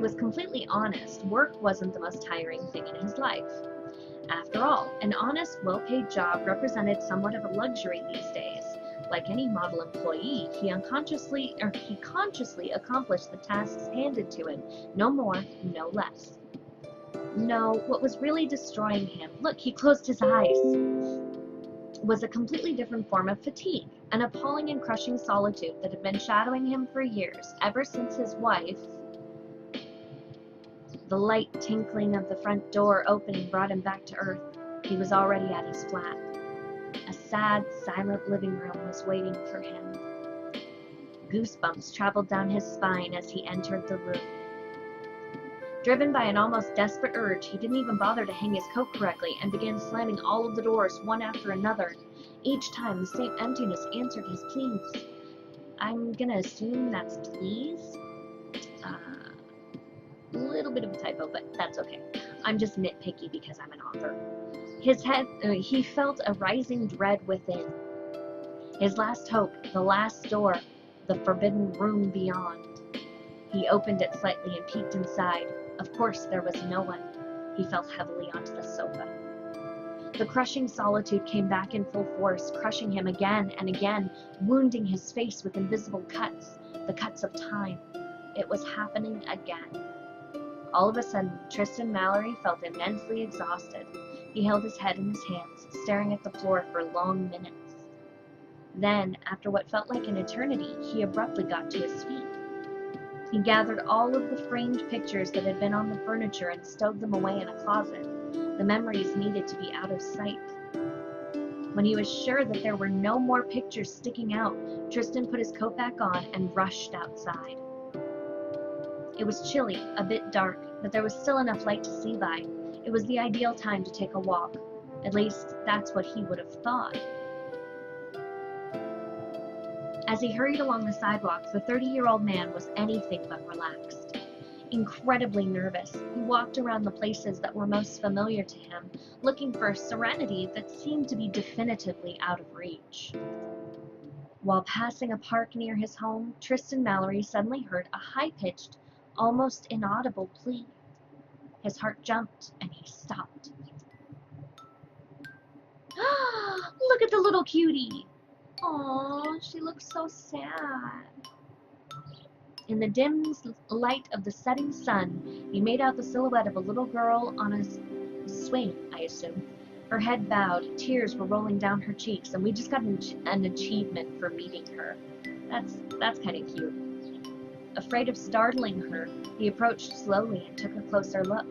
was completely honest, work wasn't the most tiring thing in his life. After all, an honest, well-paid job represented somewhat of a luxury these days. Like any model employee, he consciously accomplished the tasks handed to him, no more, no less. No, what was really destroying him, look, he closed his eyes, was a completely different form of fatigue, an appalling and crushing solitude that had been shadowing him for years, ever since his wife. The light tinkling of the front door opening brought him back to earth. He was already at his flat. A sad, silent living room was waiting for him. Goosebumps traveled down his spine as he entered the room. Driven by an almost desperate urge, he didn't even bother to hang his coat correctly and began slamming all of the doors one after another. Each time, the same emptiness answered his pleas. I'm gonna assume that's please? A little bit of a typo, but that's okay. I'm just nitpicky because I'm an author. He felt a rising dread within. His last hope, the last door, the forbidden room beyond. He opened it slightly and peeked inside. Of course, there was no one. He fell heavily onto the sofa. The crushing solitude came back in full force, crushing him again and again, wounding his face with invisible cuts, the cuts of time. It was happening again. All of a sudden, Tristan Mallory felt immensely exhausted. He held his head in his hands, staring at the floor for long minutes. Then, after what felt like an eternity, he abruptly got to his feet. He gathered all of the framed pictures that had been on the furniture and stowed them away in a closet. The memories needed to be out of sight. When he was sure that there were no more pictures sticking out, Tristan put his coat back on and rushed outside. It was chilly, a bit dark, but there was still enough light to see by. It was the ideal time to take a walk. At least, that's what he would have thought. As he hurried along the sidewalk, the 30-year-old man was anything but relaxed. Incredibly nervous, he walked around the places that were most familiar to him, looking for a serenity that seemed to be definitively out of reach. While passing a park near his home, Tristan Mallory suddenly heard a high-pitched, almost inaudible plea. His heart jumped, and he stopped. Look at the little cutie! Aww, she looks so sad. In the dim light of the setting sun, he made out the silhouette of a little girl on a swing, I assume. Her head bowed, tears were rolling down her cheeks, and we just got an achievement for meeting her. That's kind of cute. Afraid of startling her, he approached slowly and took a closer look.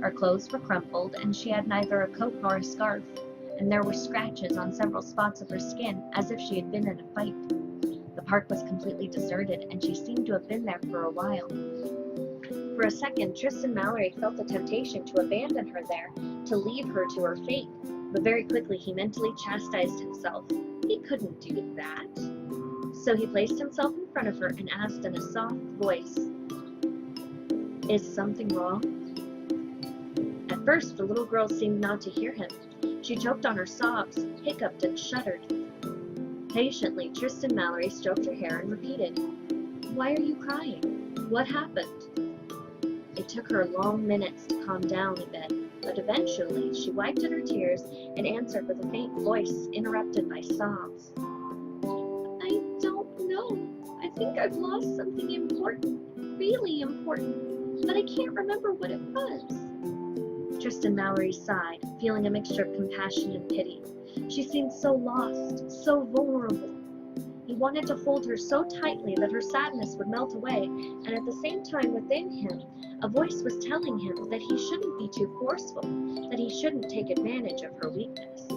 Her clothes were crumpled, and she had neither a coat nor a scarf, and there were scratches on several spots of her skin, as if she had been in a fight. The park was completely deserted, and she seemed to have been there for a while. For a second, Tristan Mallory felt the temptation to abandon her there, to leave her to her fate, but very quickly he mentally chastised himself. He couldn't do that. So he placed himself in front of her and asked in a soft voice, "Is something wrong?" At first, the little girl seemed not to hear him. She choked on her sobs, hiccuped, and shuddered. Patiently, Tristan Mallory stroked her hair and repeated, "Why are you crying? What happened?" It took her long minutes to calm down a bit, but eventually she wiped at her tears and answered with a faint voice interrupted by sobs. "I don't know. I think I've lost something important, really important, but I can't remember what it was." Tristan Mallory sighed, feeling a mixture of compassion and pity. She seemed so lost, so vulnerable. He wanted to hold her so tightly that her sadness would melt away, and at the same time within him, a voice was telling him that he shouldn't be too forceful, that he shouldn't take advantage of her weakness.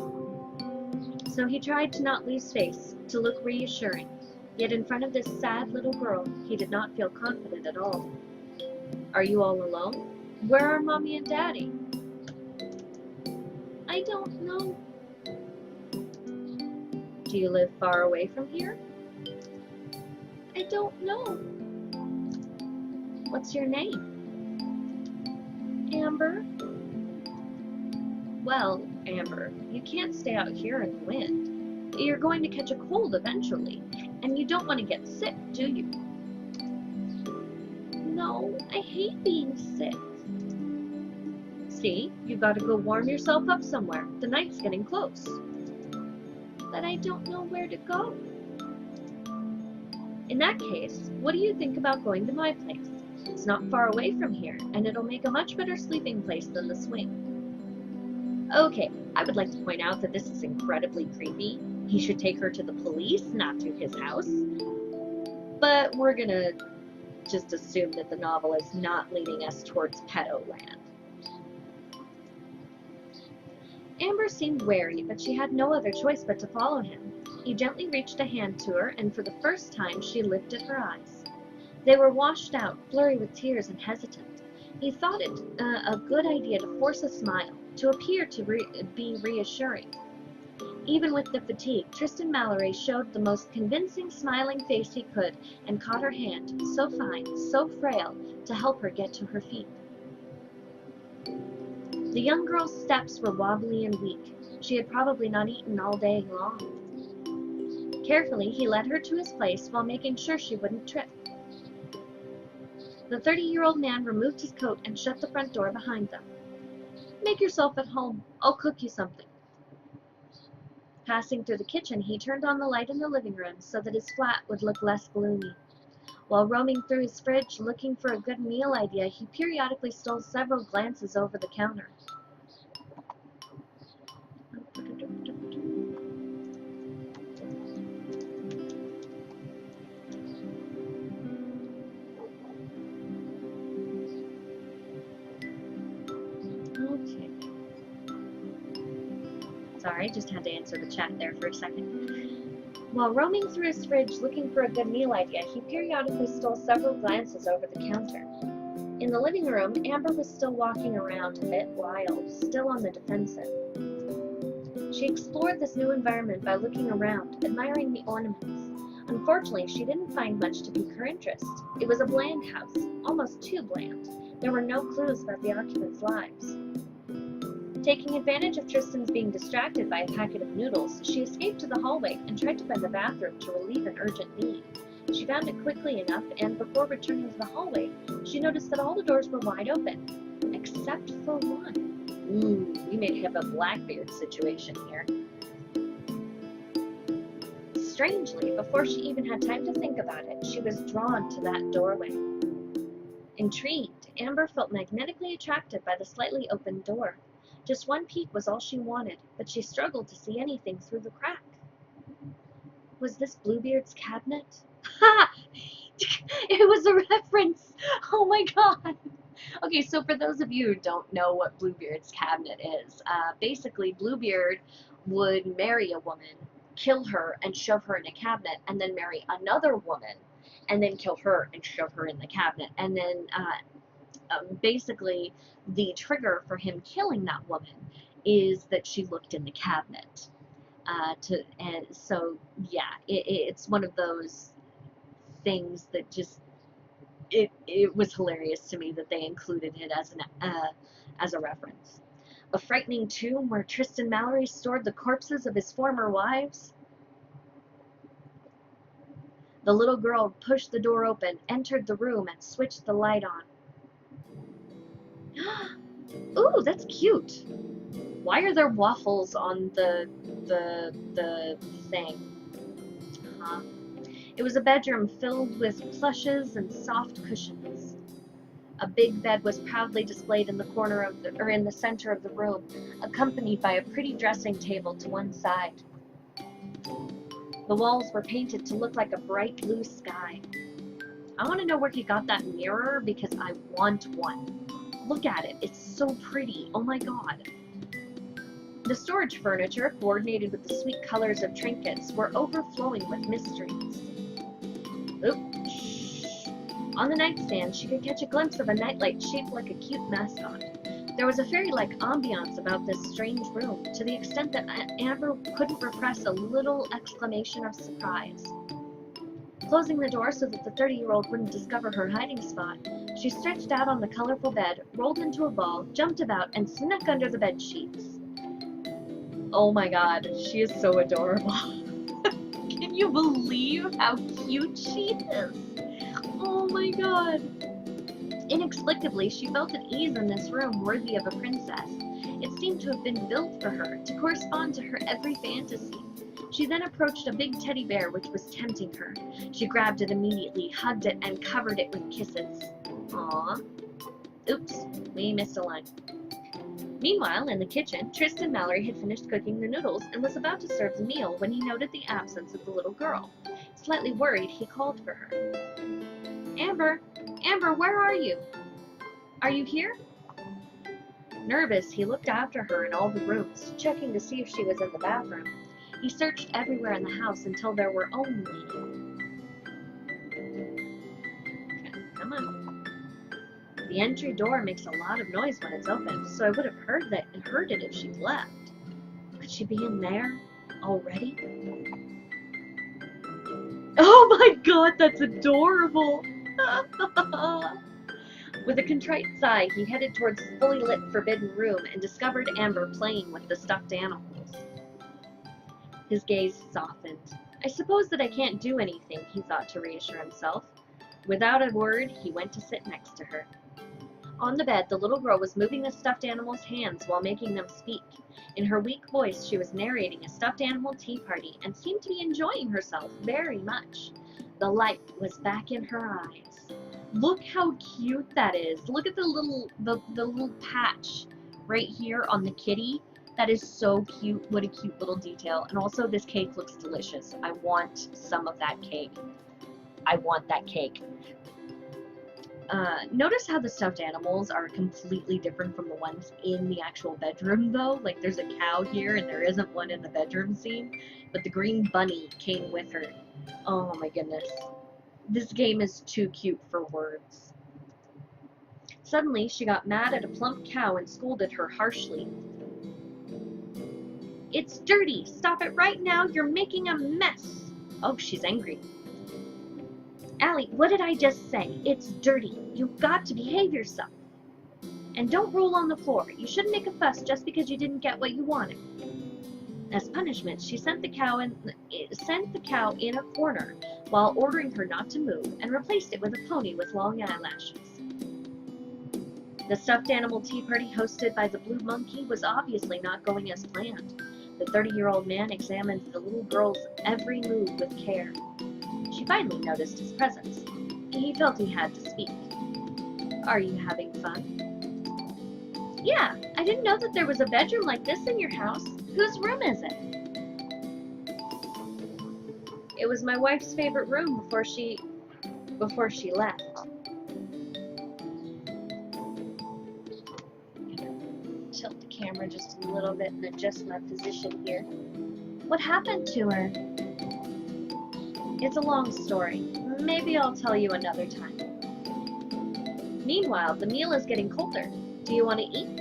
So he tried to not lose face, to look reassuring, yet in front of this sad little girl, he did not feel confident at all. "Are you all alone? Where are Mommy and Daddy?" "I don't know." "Do you live far away from here?" "I don't know." "What's your name?" "Amber." "Well, Amber, you can't stay out here in the wind. You're going to catch a cold eventually, and you don't want to get sick, do you?" "No, Oh, I hate being sick. See, you've got to go warm yourself up somewhere. The night's getting close. But I don't know where to go. In that case, what do you think about going to my place? It's not far away from here, and it'll make a much better sleeping place than the swing. Okay, I would like to point out that this is incredibly creepy. He should take her to the police, not to his house. But we're gonna just assume that the novel is not leading us towards pedo land. Amber seemed wary, but she had no other choice but to follow him. He gently reached a hand to her, and for the first time she lifted her eyes. They were washed out, blurry with tears and hesitant. He thought it a good idea to force a smile, to appear to be reassuring. Even with the fatigue, Tristan Mallory showed the most convincing smiling face he could and caught her hand, so fine, so frail, to help her get to her feet. The young girl's steps were wobbly and weak. She had probably not eaten all day long. Carefully, he led her to his place while making sure she wouldn't trip. The 30-year-old man removed his coat and shut the front door behind them. Make yourself at home. I'll cook you something. Passing through the kitchen, he turned on the light in the living room so that his flat would look less gloomy. While roaming through his fridge looking for a good meal idea, he periodically stole several glances over the counter. Okay. Sorry, just had to answer the chat there for a second. While roaming through his fridge looking for a good meal idea, he periodically stole several glances over the counter. In the living room, Amber was still walking around a bit wild, still on the defensive. She explored this new environment by looking around, admiring the ornaments. Unfortunately, she didn't find much to pique her interest. It was a bland house, almost too bland. There were no clues about the occupants' lives. Taking advantage of Tristan's being distracted by a packet of noodles, she escaped to the hallway and tried to find the bathroom to relieve an urgent need. She found it quickly enough, and before returning to the hallway, she noticed that all the doors were wide open, except for one. Ooh, we may have a Blackbeard situation here. Strangely, before she even had time to think about it, she was drawn to that doorway. Intrigued, Amber felt magnetically attracted by the slightly opened door. Just one peek was all she wanted, but she struggled to see anything through the crack. Was this Bluebeard's cabinet? Ha! It was a reference! Oh my god! Okay, so for those of you who don't know what Bluebeard's cabinet is, basically Bluebeard would marry a woman, kill her, and shove her in a cabinet, and then marry another woman, and then kill her and shove her in the cabinet, and then basically the trigger for him killing that woman is that she looked in the cabinet. And so yeah, it's one of those things that just it was hilarious to me that they included it as a reference. A frightening tomb where Tristan Mallory stored the corpses of his former wives. The little girl pushed the door open, entered the room, and switched the light on. Ooh, that's cute. Why are there waffles on the thing? Huh? It was a bedroom filled with plushes and soft cushions. A big bed was proudly displayed in the corner of in the center of the room, accompanied by a pretty dressing table to one side. The walls were painted to look like a bright blue sky. I want to know where he got that mirror because I want one. Look at it, it's so pretty, oh my god. The storage furniture, coordinated with the sweet colors of trinkets, were overflowing with mysteries. Oops. Shh. On the nightstand, she could catch a glimpse of a nightlight shaped like a cute mascot. There was a fairy-like ambiance about this strange room, to the extent that Amber couldn't repress a little exclamation of surprise. Closing the door so that the 30-year-old wouldn't discover her hiding spot, she stretched out on the colorful bed, rolled into a ball, jumped about, and snuck under the bed sheets. Oh my god, she is so adorable. Can you believe how cute she is? Oh my god. Inexplicably, she felt an ease in this room worthy of a princess. It seemed to have been built for her, to correspond to her every fantasy. She then approached a big teddy bear which was tempting her. She grabbed it immediately, hugged it, and covered it with kisses. Aww. Oops, we missed a line. Meanwhile, in the kitchen, Tristan Mallory had finished cooking the noodles and was about to serve the meal when he noted the absence of the little girl. Slightly worried, he called for her. Amber! Amber, where are you? Are you here? Nervous, he looked after her in all the rooms, checking to see if she was in the bathroom. He searched everywhere in the house until there were only... Okay, come on. The entry door makes a lot of noise when it's open, so I would have heard it if she'd left. Could she be in there already? Oh my god, that's adorable! With a contrite sigh, he headed towards the fully lit forbidden room and discovered Amber playing with the stuffed animals. His gaze softened. I suppose that I can't do anything, he thought to reassure himself. Without a word, he went to sit next to her. On the bed, the little girl was moving the stuffed animals' hands while making them speak. In her weak voice, she was narrating a stuffed animal tea party and seemed to be enjoying herself very much. The light was back in her eyes. Look how cute that is. Look at the little patch right here on the kitty. That is so cute. What a cute little detail. And also this cake looks delicious. I want some of that cake. I want that cake. Notice how the stuffed animals are completely different from the ones in the actual bedroom though. Like there's a cow here and there isn't one in the bedroom scene. But the green bunny came with her. Oh my goodness. This game is too cute for words. Suddenly, she got mad at a plump cow and scolded her harshly. It's dirty! Stop it right now! You're making a mess! Oh, she's angry. Allie, what did I just say? It's dirty. You've got to behave yourself. And don't roll on the floor. You shouldn't make a fuss just because you didn't get what you wanted. As punishment, she sent the cow in a corner while ordering her not to move and replaced it with a pony with long eyelashes. The stuffed animal tea party hosted by the blue monkey was obviously not going as planned. The 30-year-old man examined the little girl's every move with care. She finally noticed his presence. He felt he had to speak. Are you having fun? Yeah, I didn't know that there was a bedroom like this in your house. Whose room is it? It was my wife's favorite room before she left. I'm gonna tilt the camera just a little bit and adjust my position here. What happened to her? It's a long story. Maybe I'll tell you another time. Meanwhile, the meal is getting colder. Do you want to eat?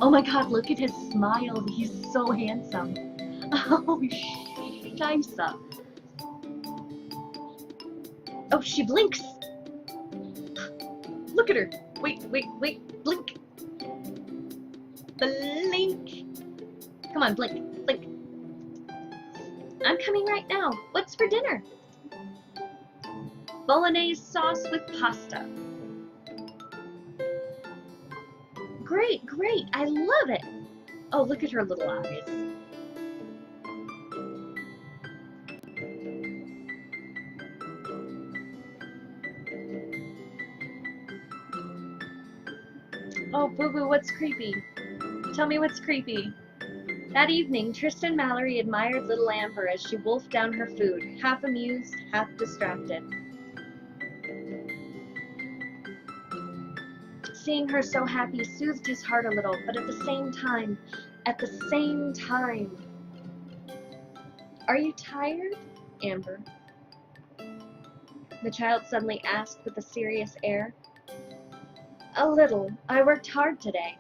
Oh my god, look at his smile. He's so handsome. Oh, scheisse. Oh, she blinks. Look at her. Wait. Blink. Blink. Come on, blink. Blink. I'm coming right now. What's for dinner? Bolognese sauce with pasta. Great. I love it. Oh, look at her little eyes. Oh, boo-boo, what's creepy? Tell me what's creepy. That evening, Tristan Mallory admired little Amber as she wolfed down her food, half amused, half distracted. Seeing her so happy soothed his heart a little, but at the same time, Are you tired, Amber? The child suddenly asked with a serious air. A little. I worked hard today.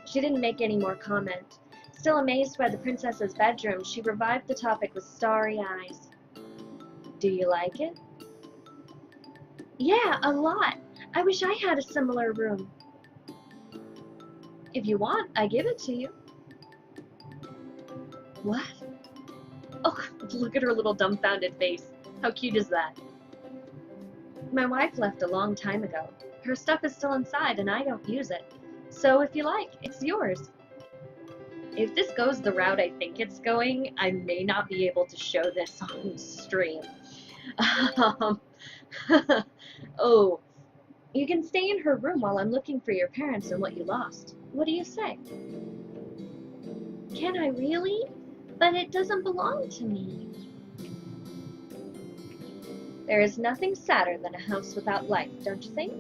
She didn't make any more comment. Still amazed by the princess's bedroom, she revived the topic with starry eyes. Do you like it? Yeah, a lot. I wish I had a similar room. If you want, I give it to you. What? Oh, look at her little dumbfounded face. How cute is that? My wife left a long time ago. Her stuff is still inside and I don't use it. So if you like, it's yours. If this goes the route I think it's going, I may not be able to show this on stream. Oh, you can stay in her room while I'm looking for your parents and what you lost. What do you say? Can I really? But it doesn't belong to me. There is nothing sadder than a house without life, don't you think?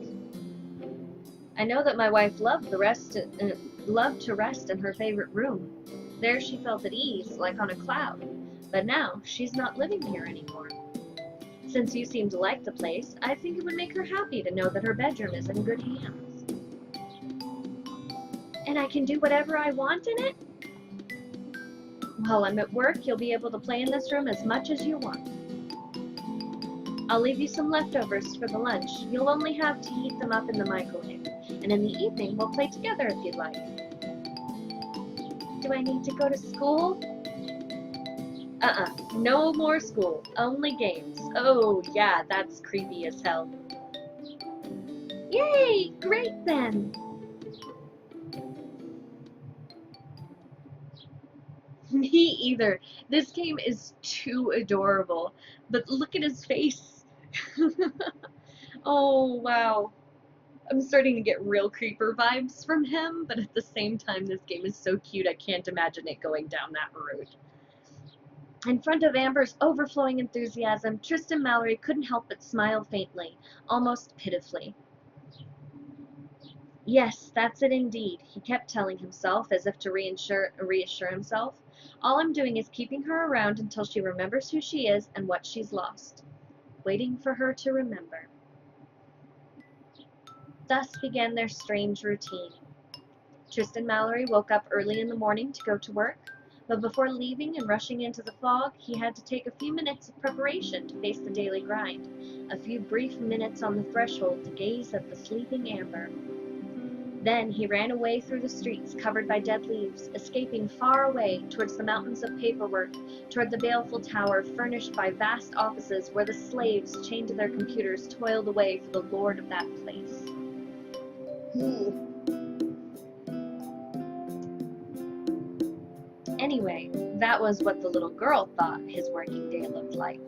I know that my wife loved to rest in her favorite room. There she felt at ease, like on a cloud. But now, she's not living here anymore. Since you seem to like the place, I think it would make her happy to know that her bedroom is in good hands. And I can do whatever I want in it? While I'm at work, you'll be able to play in this room as much as you want. I'll leave you some leftovers for the lunch. You'll only have to heat them up in the microwave. And in the evening, we'll play together if you'd like. Do I need to go to school? No more school. Only games. Oh, yeah, that's creepy as hell. Yay! Great then! Me either. This game is too adorable. But look at his face. Oh, wow. I'm starting to get real creeper vibes from him, but at the same time, this game is so cute, I can't imagine it going down that route. In front of Amber's overflowing enthusiasm, Tristan Mallory couldn't help but smile faintly, almost pitifully. Yes, that's it indeed, he kept telling himself, as if to reassure himself. All I'm doing is keeping her around until she remembers who she is and what she's lost. Waiting for her to remember. Thus began their strange routine. Tristan Mallory woke up early in the morning to go to work, but before leaving and rushing into the fog, he had to take a few minutes of preparation to face the daily grind, a few brief minutes on the threshold to gaze at the sleeping Amber. Then he ran away through the streets covered by dead leaves, escaping far away towards the mountains of paperwork, toward the baleful tower furnished by vast offices where the slaves chained to their computers toiled away for the lord of that place. Anyway, that was what the little girl thought his working day looked like.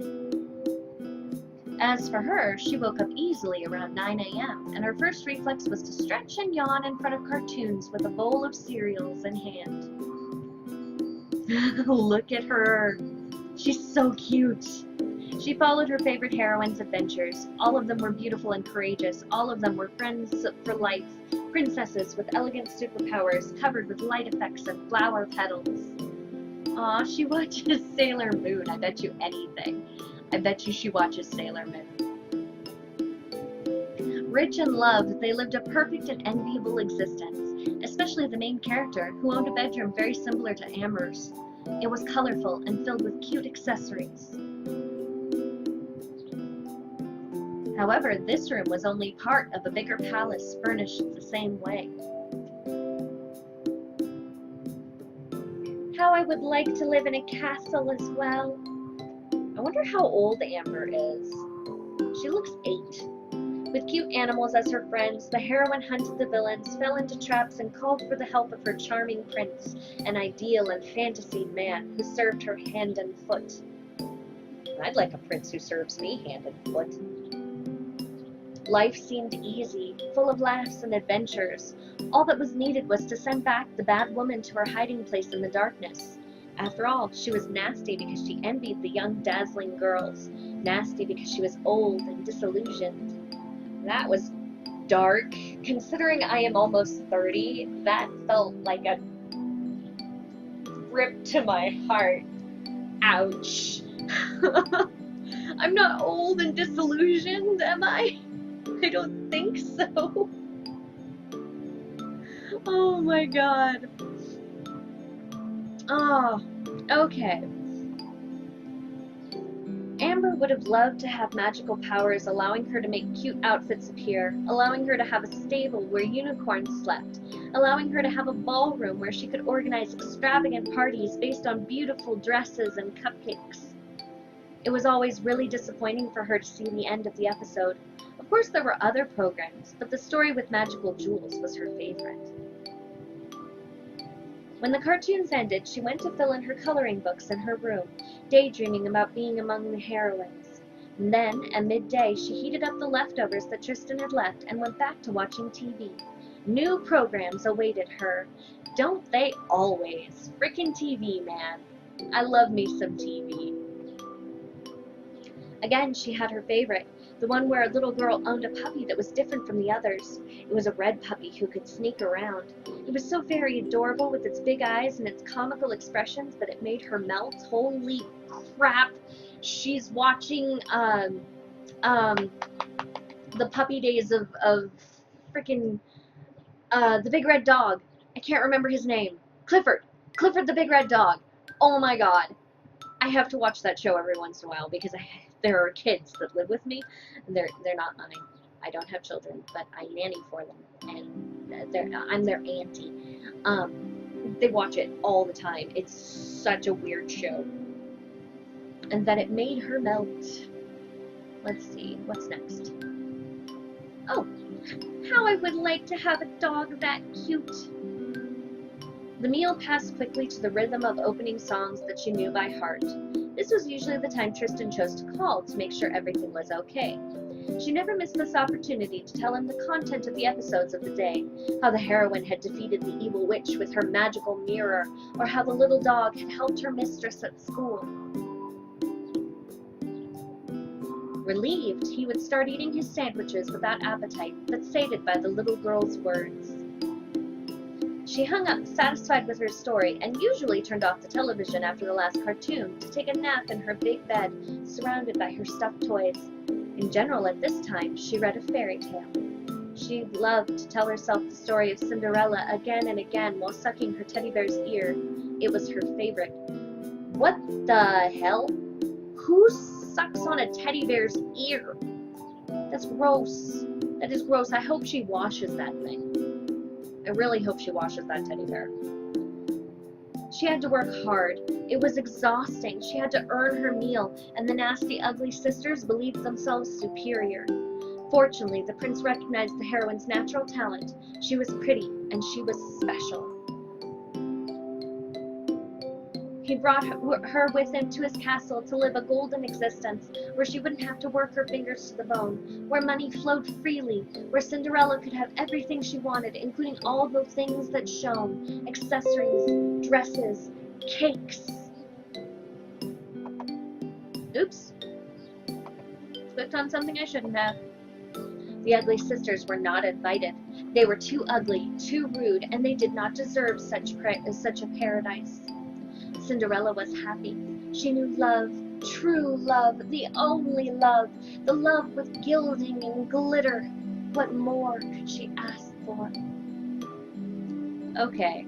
As for her, she woke up easily around 9 a.m., and her first reflex was to stretch and yawn in front of cartoons with a bowl of cereals in hand. Look at her. She's so cute. She followed her favorite heroine's adventures. All of them were beautiful and courageous. All of them were friends for life, princesses with elegant superpowers covered with light effects and flower petals. Aw, she watches Sailor Moon. I bet you anything. I bet you she watches Sailor Moon. Rich and loved, they lived a perfect and enviable existence, especially the main character, who owned a bedroom very similar to Amber's. It was colorful and filled with cute accessories. However, this room was only part of a bigger palace furnished the same way. How I would like to live in a castle as well. I wonder how old Amber is. She looks 8. With cute animals as her friends, the heroine hunted the villains, fell into traps, and called for the help of her charming prince, an ideal and fantasied man who served her hand and foot. I'd like a prince who serves me hand and foot. Life seemed easy, full of laughs and adventures. All that was needed was to send back the bad woman to her hiding place in the darkness. After all, she was nasty because she envied the young, dazzling girls. Nasty because she was old and disillusioned. That was dark. Considering I am almost 30, that felt like a rip to my heart. Ouch. I'm not old and disillusioned, am I? I don't think so. Oh my god. Oh, okay. Amber would have loved to have magical powers allowing her to make cute outfits appear, allowing her to have a stable where unicorns slept, allowing her to have a ballroom where she could organize extravagant parties based on beautiful dresses and cupcakes. It was always really disappointing for her to see the end of the episode. course, there were other programs, but the story with magical jewels was her favorite. When the cartoons ended, she went to fill in her coloring books in her room, daydreaming about being among the heroines. And then, at midday, she heated up the leftovers that Tristan had left and went back to watching TV. New programs awaited her. Don't they always? Frickin' TV, man. I love me some TV. Again, she had her favorite, the one where a little girl owned a puppy that was different from the others. It was a red puppy who could sneak around. It was so very adorable with its big eyes and its comical expressions that it made her melt. Holy crap! She's watching the Puppy Days of frickin' the Big Red Dog. I can't remember his name. Clifford the Big Red Dog. Oh my god. I have to watch that show every once in a while because there are kids that live with me. And they're not mine. I don't have children, but I nanny for them, and I'm their auntie. They watch it all the time. It's such a weird show. And that it made her melt. Let's see, what's next? Oh, how I would like to have a dog that cute. The meal passed quickly to the rhythm of opening songs that she knew by heart. This was usually the time Tristan chose to call to make sure everything was okay. She never missed this opportunity to tell him the content of the episodes of the day, how the heroine had defeated the evil witch with her magical mirror, or how the little dog had helped her mistress at school. Relieved, he would start eating his sandwiches without appetite, but sated by the little girl's words. She hung up, satisfied with her story, and usually turned off the television after the last cartoon to take a nap in her big bed, surrounded by her stuffed toys. In general, at this time, she read a fairy tale. She loved to tell herself the story of Cinderella again and again while sucking her teddy bear's ear. It was her favorite. What the hell? Who sucks on a teddy bear's ear? That's gross. That is gross. I hope she washes that thing. I really hope she washes that teddy bear. She had to work hard. It was exhausting. She had to earn her meal, and the nasty, ugly sisters believed themselves superior. Fortunately, the prince recognized the heroine's natural talent. She was pretty, and she was special. He brought her with him to his castle to live a golden existence, where she wouldn't have to work her fingers to the bone, where money flowed freely, where Cinderella could have everything she wanted, including all the things that shone, accessories, dresses, cakes. Oops. Clicked on something I shouldn't have. The ugly sisters were not invited. They were too ugly, too rude, and they did not deserve such a paradise. Cinderella was happy. She knew love, true love, the only love, the love with gilding and glitter. What more could she ask for? Okay.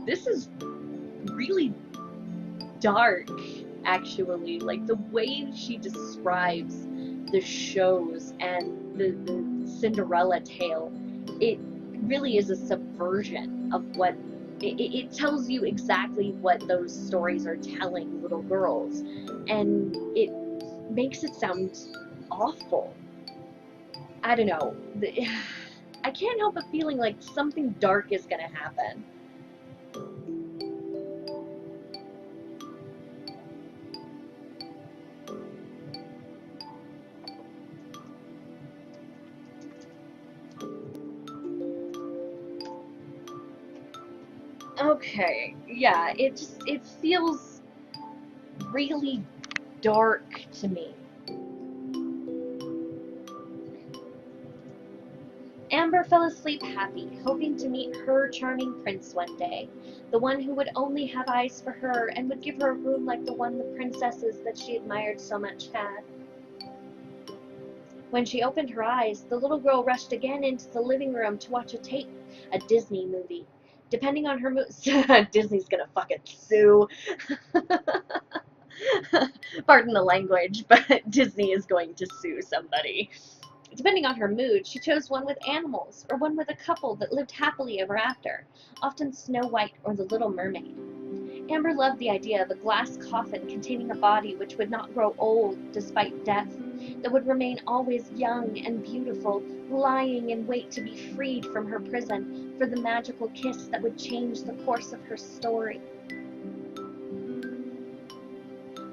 This is really dark, actually. Like, the way she describes the shows and the Cinderella tale, it really is a subversion of what it tells you exactly what those stories are telling little girls, and it makes it sound awful. I don't know. I can't help but feeling like something dark is gonna happen. Okay, yeah, it feels really dark to me. Amber fell asleep happy, hoping to meet her charming prince one day, the one who would only have eyes for her and would give her a room like the one the princesses that she admired so much had. When she opened her eyes, the little girl rushed again into the living room to watch a Disney movie. Depending on her mood, Disney's gonna fucking sue. Pardon the language, but Disney is going to sue somebody. Depending on her mood, she chose one with animals, or one with a couple that lived happily ever after, often Snow White or the Little Mermaid. Amber loved the idea of a glass coffin containing a body which would not grow old despite death, that would remain always young and beautiful, lying in wait to be freed from her prison for the magical kiss that would change the course of her story.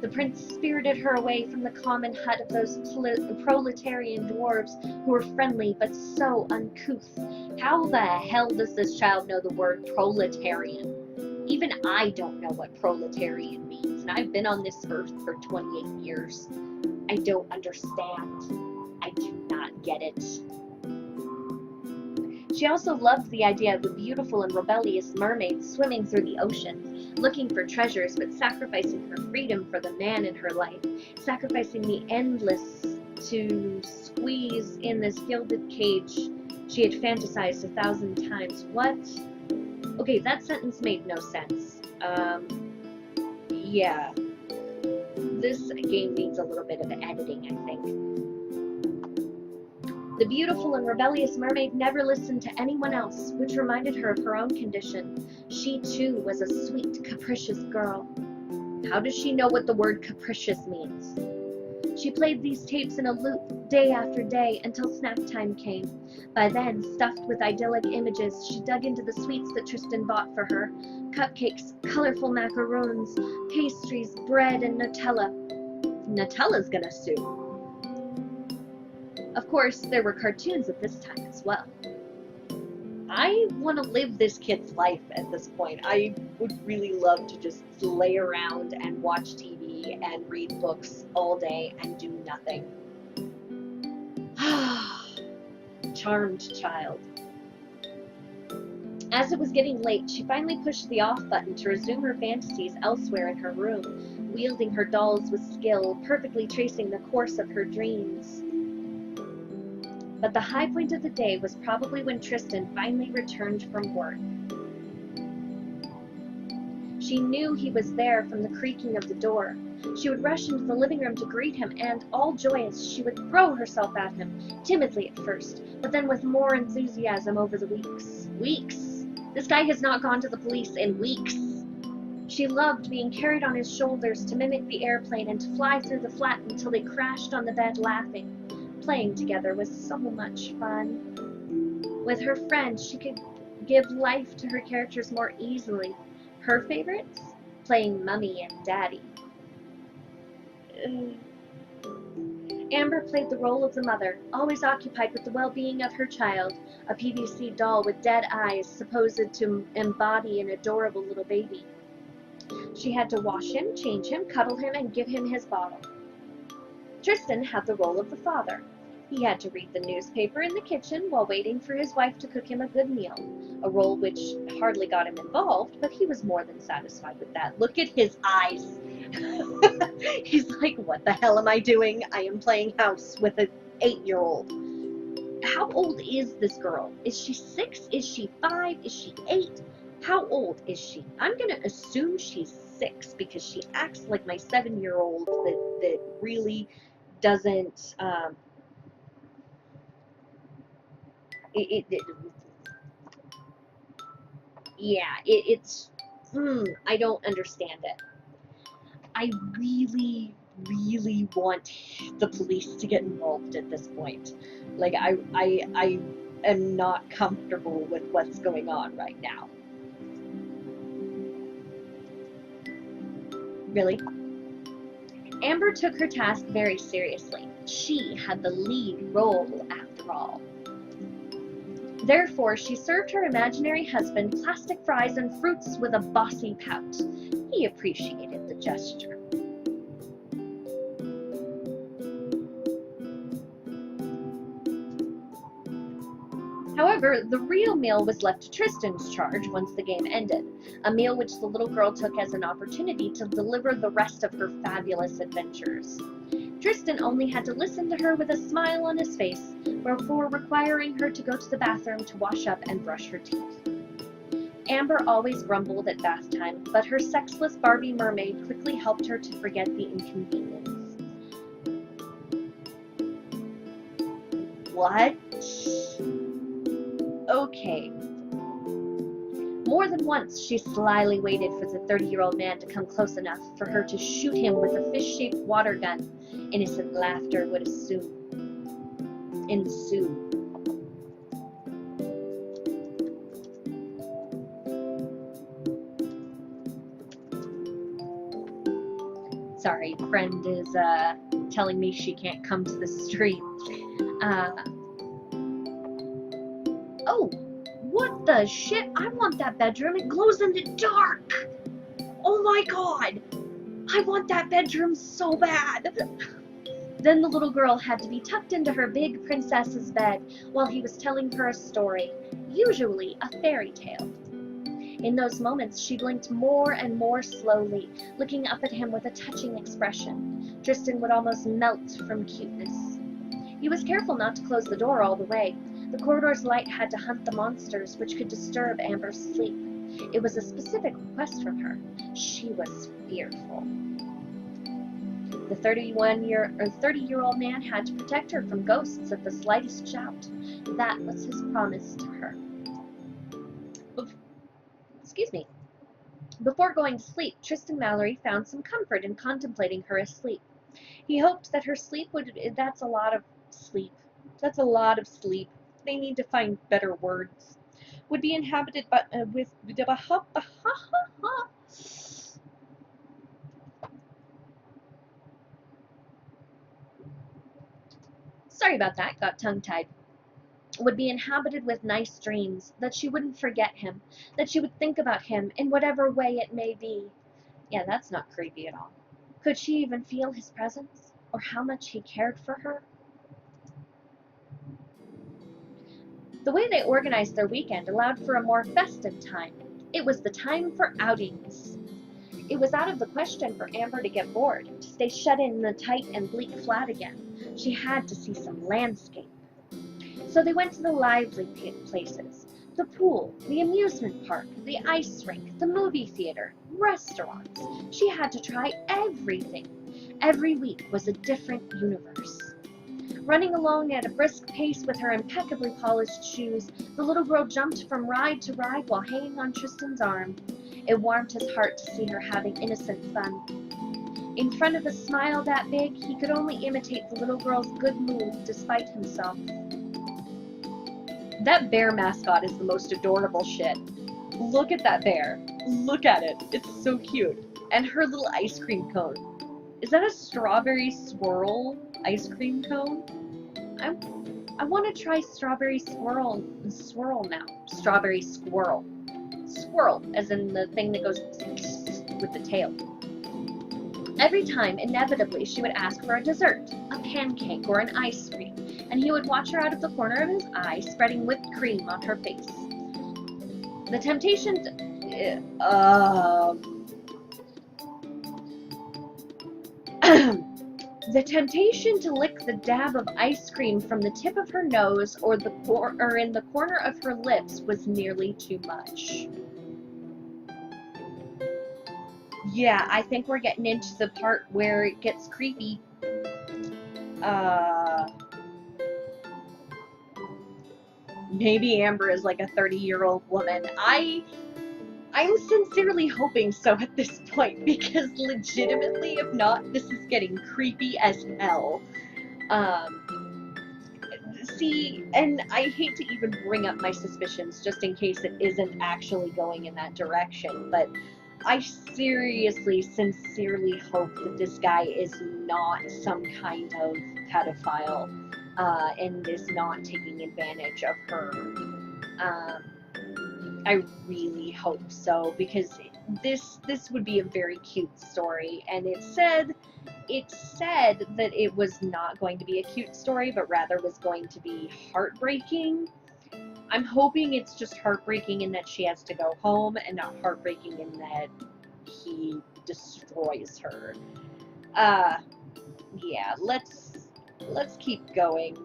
The prince spirited her away from the common hut of those proletarian dwarves who were friendly but so uncouth. How the hell does this child know the word proletarian? Even I don't know what proletarian means, and I've been on this earth for 28 years. I don't understand. I do not get it. She also loved the idea of the beautiful and rebellious mermaid swimming through the ocean, looking for treasures but sacrificing her freedom for the man in her life, sacrificing the endless to squeeze in this gilded cage she had fantasized 1,000 times. What? Okay, that sentence made no sense. Yeah. This game needs a little bit of editing, I think. The beautiful and rebellious mermaid never listened to anyone else, which reminded her of her own condition. She, too, was a sweet, capricious girl. How does she know what the word capricious means? She played these tapes in a loop day after day until snack time came. By then, stuffed with idyllic images, she dug into the sweets that Tristan bought for her. Cupcakes, colorful macaroons, pastries, bread, and Nutella. Nutella's gonna sue. Of course, there were cartoons at this time as well. I want to live this kid's life at this point. I would really love to just lay around and watch TV and read books all day and do nothing. Charmed child. As it was getting late, she finally pushed the off button to resume her fantasies elsewhere in her room, wielding her dolls with skill, perfectly tracing the course of her dreams. But the high point of the day was probably when Tristan finally returned from work. She knew he was there from the creaking of the door. She would rush into the living room to greet him, and, all joyous, she would throw herself at him, timidly at first, but then with more enthusiasm over the weeks. Weeks! This guy has not gone to the police in weeks. She loved being carried on his shoulders to mimic the airplane and to fly through the flat until they crashed on the bed laughing. Playing together was so much fun. With her friends, she could give life to her characters more easily. Her favorites? Playing Mummy and Daddy. Amber played the role of the mother, always occupied with the well-being of her child, a PVC doll with dead eyes supposed to embody an adorable little baby. She had to wash him, change him, cuddle him, and give him his bottle. Tristan had the role of the father. He had to read the newspaper in the kitchen while waiting for his wife to cook him a good meal, a role which hardly got him involved, but he was more than satisfied with that. Look at his eyes. He's like, what the hell am I doing? I am playing house with an 8-year-old. How old is this girl? Is she 6? Is she 5? Is she 8? How old is she? I'm going to assume she's 6 because she acts like my 7-year-old that really doesn't... I don't understand it. I really, really want the police to get involved at this point. Like, I am not comfortable with what's going on right now. Really? Amber took her task very seriously. She had the lead role, after all. Therefore, she served her imaginary husband plastic fries and fruits with a bossy pout. He appreciated the gesture. However, the real meal was left to Tristan's charge once the game ended, a meal which the little girl took as an opportunity to deliver the rest of her fabulous adventures. Tristan only had to listen to her with a smile on his face before requiring her to go to the bathroom to wash up and brush her teeth. Amber always grumbled at bath time, but her sexless Barbie mermaid quickly helped her to forget the inconvenience. What? Okay. More than once, she slyly waited for the 30-year-old man to come close enough for her to shoot him with a fish-shaped water gun. Innocent laughter would ensue. Sorry, friend is telling me she can't come to the stream. Oh, what the shit? I want that bedroom. It glows in the dark. Oh my god. I want that bedroom so bad. Then the little girl had to be tucked into her big princess's bed while he was telling her a story, usually a fairy tale. In those moments, she blinked more and more slowly, looking up at him with a touching expression. Tristan would almost melt from cuteness. He was careful not to close the door all the way. The corridor's light had to hunt the monsters which could disturb Amber's sleep. It was a specific request from her. She was fearful. The 30-year-old man had to protect her from ghosts at the slightest shout. That was his promise to her. Before going to sleep, Tristan Mallory found some comfort in contemplating her asleep. He hoped that her sleep would... That's a lot of sleep. That's a lot of sleep. They need to find better words. Would be inhabited by, with... Sorry about that, got tongue-tied. Would be inhabited with nice dreams, that she wouldn't forget him, that she would think about him in whatever way it may be. Yeah, that's not creepy at all. Could she even feel his presence, or how much he cared for her? The way they organized their weekend allowed for a more festive time. It was the time for outings. It was out of the question for Amber to get bored, to stay shut in the tight and bleak flat again. She had to see some landscape. So they went to the lively places, the pool, the amusement park, the ice rink, the movie theater, restaurants. She had to try everything. Every week was a different universe. Running along at a brisk pace with her impeccably polished shoes, the little girl jumped from ride to ride while hanging on Tristan's arm. It warmed his heart to see her having innocent fun. In front of a smile that big, he could only imitate the little girl's good mood despite himself. That bear mascot is the most adorable shit. Look at that bear. Look at it. It's so cute. And her little ice cream cone. Is that a strawberry swirl ice cream cone? I want to try strawberry swirl now. Strawberry squirrel. Squirrel, as in the thing that goes with the tail. Every time, inevitably, she would ask for a dessert, a pancake, or an ice cream, and he would watch her out of the corner of his eye, spreading whipped cream on her face. The temptation the temptation to lick the dab of ice cream from the tip of her nose or in the corner of her lips was nearly too much. Yeah, I think we're getting into the part where it gets creepy. Maybe Amber is like a 30-year-old woman. I'm sincerely hoping so at this point, because legitimately, if not, this is getting creepy as hell. See, and I hate to even bring up my suspicions just in case it isn't actually going in that direction, but I seriously, sincerely hope that this guy is not some kind of pedophile, and is not taking advantage of her. I really hope so, because this would be a very cute story, and it said that it was not going to be a cute story, but rather was going to be heartbreaking. I'm hoping it's just heartbreaking in that she has to go home, and not heartbreaking in that he destroys her. Yeah, let's keep going.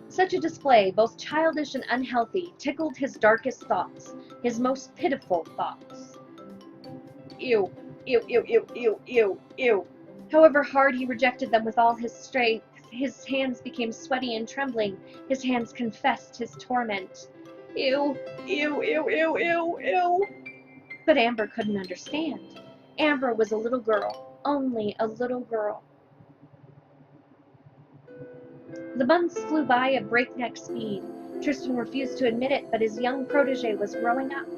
Such a display, both childish and unhealthy, tickled his darkest thoughts, his most pitiful thoughts. Ew, ew, ew, ew, ew, ew, ew. However hard he rejected them with all his strength, his hands became sweaty and trembling. His hands confessed his torment. Ew, ew, ew, ew, ew, ew. But Amber couldn't understand. Amber was a little girl, only a little girl. The months flew by at breakneck speed. Tristan refused to admit it, but his young protege was growing up.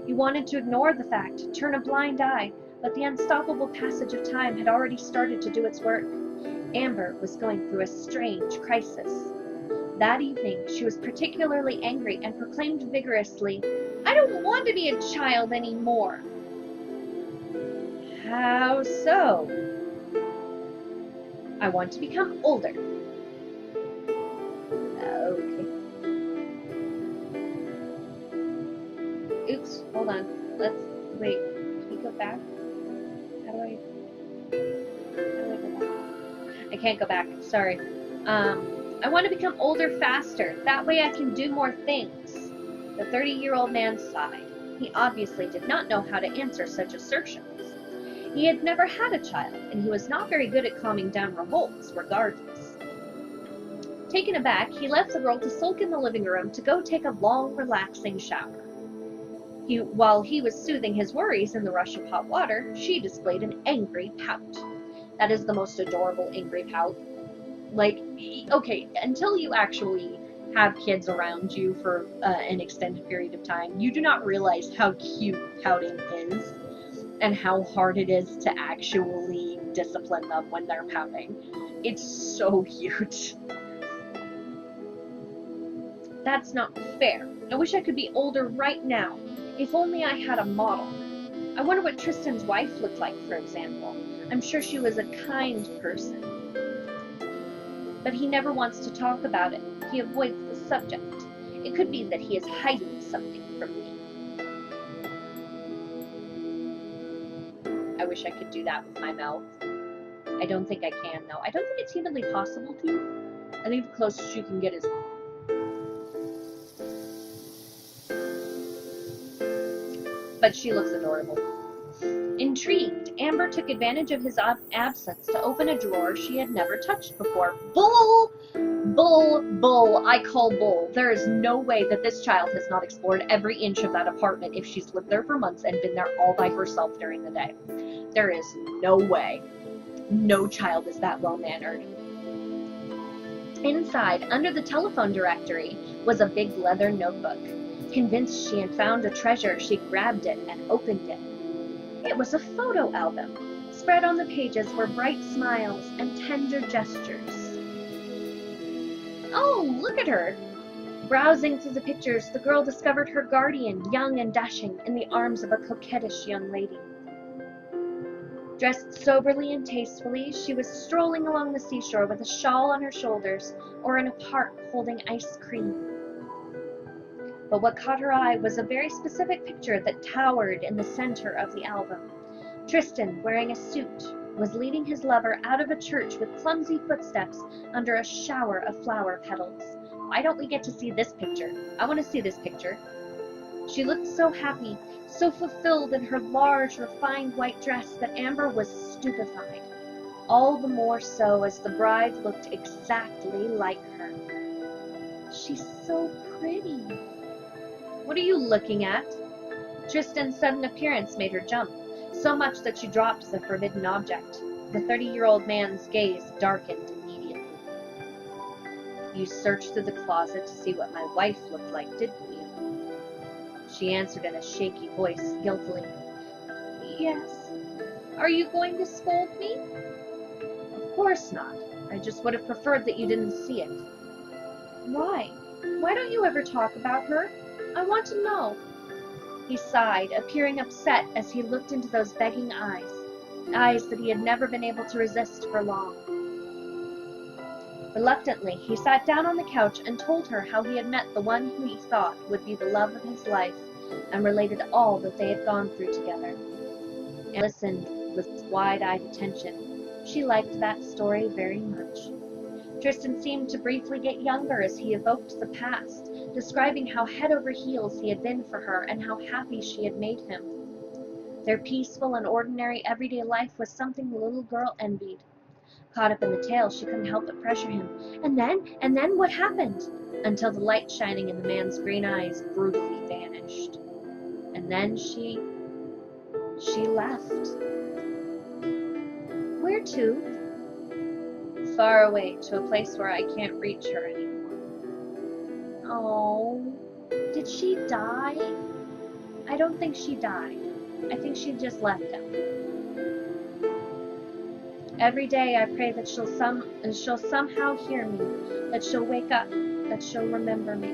He wanted to ignore the fact, turn a blind eye, but the unstoppable passage of time had already started to do its work. Amber was going through a strange crisis. That evening, she was particularly angry and proclaimed vigorously, "I don't want to be a child anymore." "How so?" "I want to become older." Okay. Oops, hold on. Wait, can we go back? How do I go back? I can't go back, sorry. I want to become older faster. That way I can do more things. The 30-year-old man sighed. He obviously did not know how to answer such assertions. He had never had a child, and he was not very good at calming down revolts, regardless. Taken aback, he left the girl to sulk in the living room to go take a long, relaxing shower. While he was soothing his worries in the rush of hot water, she displayed an angry pout. That is the most adorable angry pout. Like, okay, until you actually have kids around you for an extended period of time, you do not realize how cute pouting is and how hard it is to actually discipline them when they're pouting. It's so cute. That's not fair. I wish I could be older right now. If only I had a model. I wonder what Tristan's wife looked like, for example. I'm sure she was a kind person. But he never wants to talk about it. He avoids the subject. It could be that he is hiding something from me. I wish I could do that with my mouth. I don't think I can, though. I don't think it's humanly possible to. I think the closest you can get is... But she looks adorable. Intrigued, Amber took advantage of his absence to open a drawer she had never touched before. Bull! Bull! Bull! I call bull. There is no way that this child has not explored every inch of that apartment if she's lived there for months and been there all by herself during the day. There is no way. No child is that well-mannered. Inside, under the telephone directory, was a big leather notebook. Convinced she had found a treasure, she grabbed it and opened it. It was a photo album. Spread on the pages were bright smiles and tender gestures. Oh, look at her! Browsing through the pictures, the girl discovered her guardian, young and dashing, in the arms of a coquettish young lady. Dressed soberly and tastefully, she was strolling along the seashore with a shawl on her shoulders or in a park holding ice cream. But what caught her eye was a very specific picture that towered in the center of the album. Tristan, wearing a suit, was leading his lover out of a church with clumsy footsteps under a shower of flower petals. Why don't we get to see this picture? I want to see this picture. She looked so happy, so fulfilled in her large, refined white dress that Amber was stupefied. All the more so as the bride looked exactly like her. She's so pretty. What are you looking at? Tristan's sudden appearance made her jump, so much that she dropped the forbidden object. The 30-year-old man's gaze darkened immediately. You searched through the closet to see what my wife looked like, didn't you? She answered in a shaky voice, guiltily. Yes. Are you going to scold me? Of course not. I just would have preferred that you didn't see it. Why? Why don't you ever talk about her? I want to know. He sighed, appearing upset as he looked into those begging eyes, eyes that he had never been able to resist for long. Reluctantly, he sat down on the couch and told her how he had met the one who he thought would be the love of his life, and related all that they had gone through together. And listened with wide-eyed attention. She liked that story very much. Tristan seemed to briefly get younger as he evoked the past, describing how head over heels he had been for her and how happy she had made him. Their peaceful and ordinary everyday life was something the little girl envied. Caught up in the tale, she couldn't help but pressure him. And then what happened? until the light shining in the man's green eyes brutally vanished. And then she left. Where to? Far away, to a place where I can't reach her anymore. Oh, did she die? I don't think she died. I think she just left him. Every day I pray that she'll somehow hear me, that she'll wake up, that she'll remember me.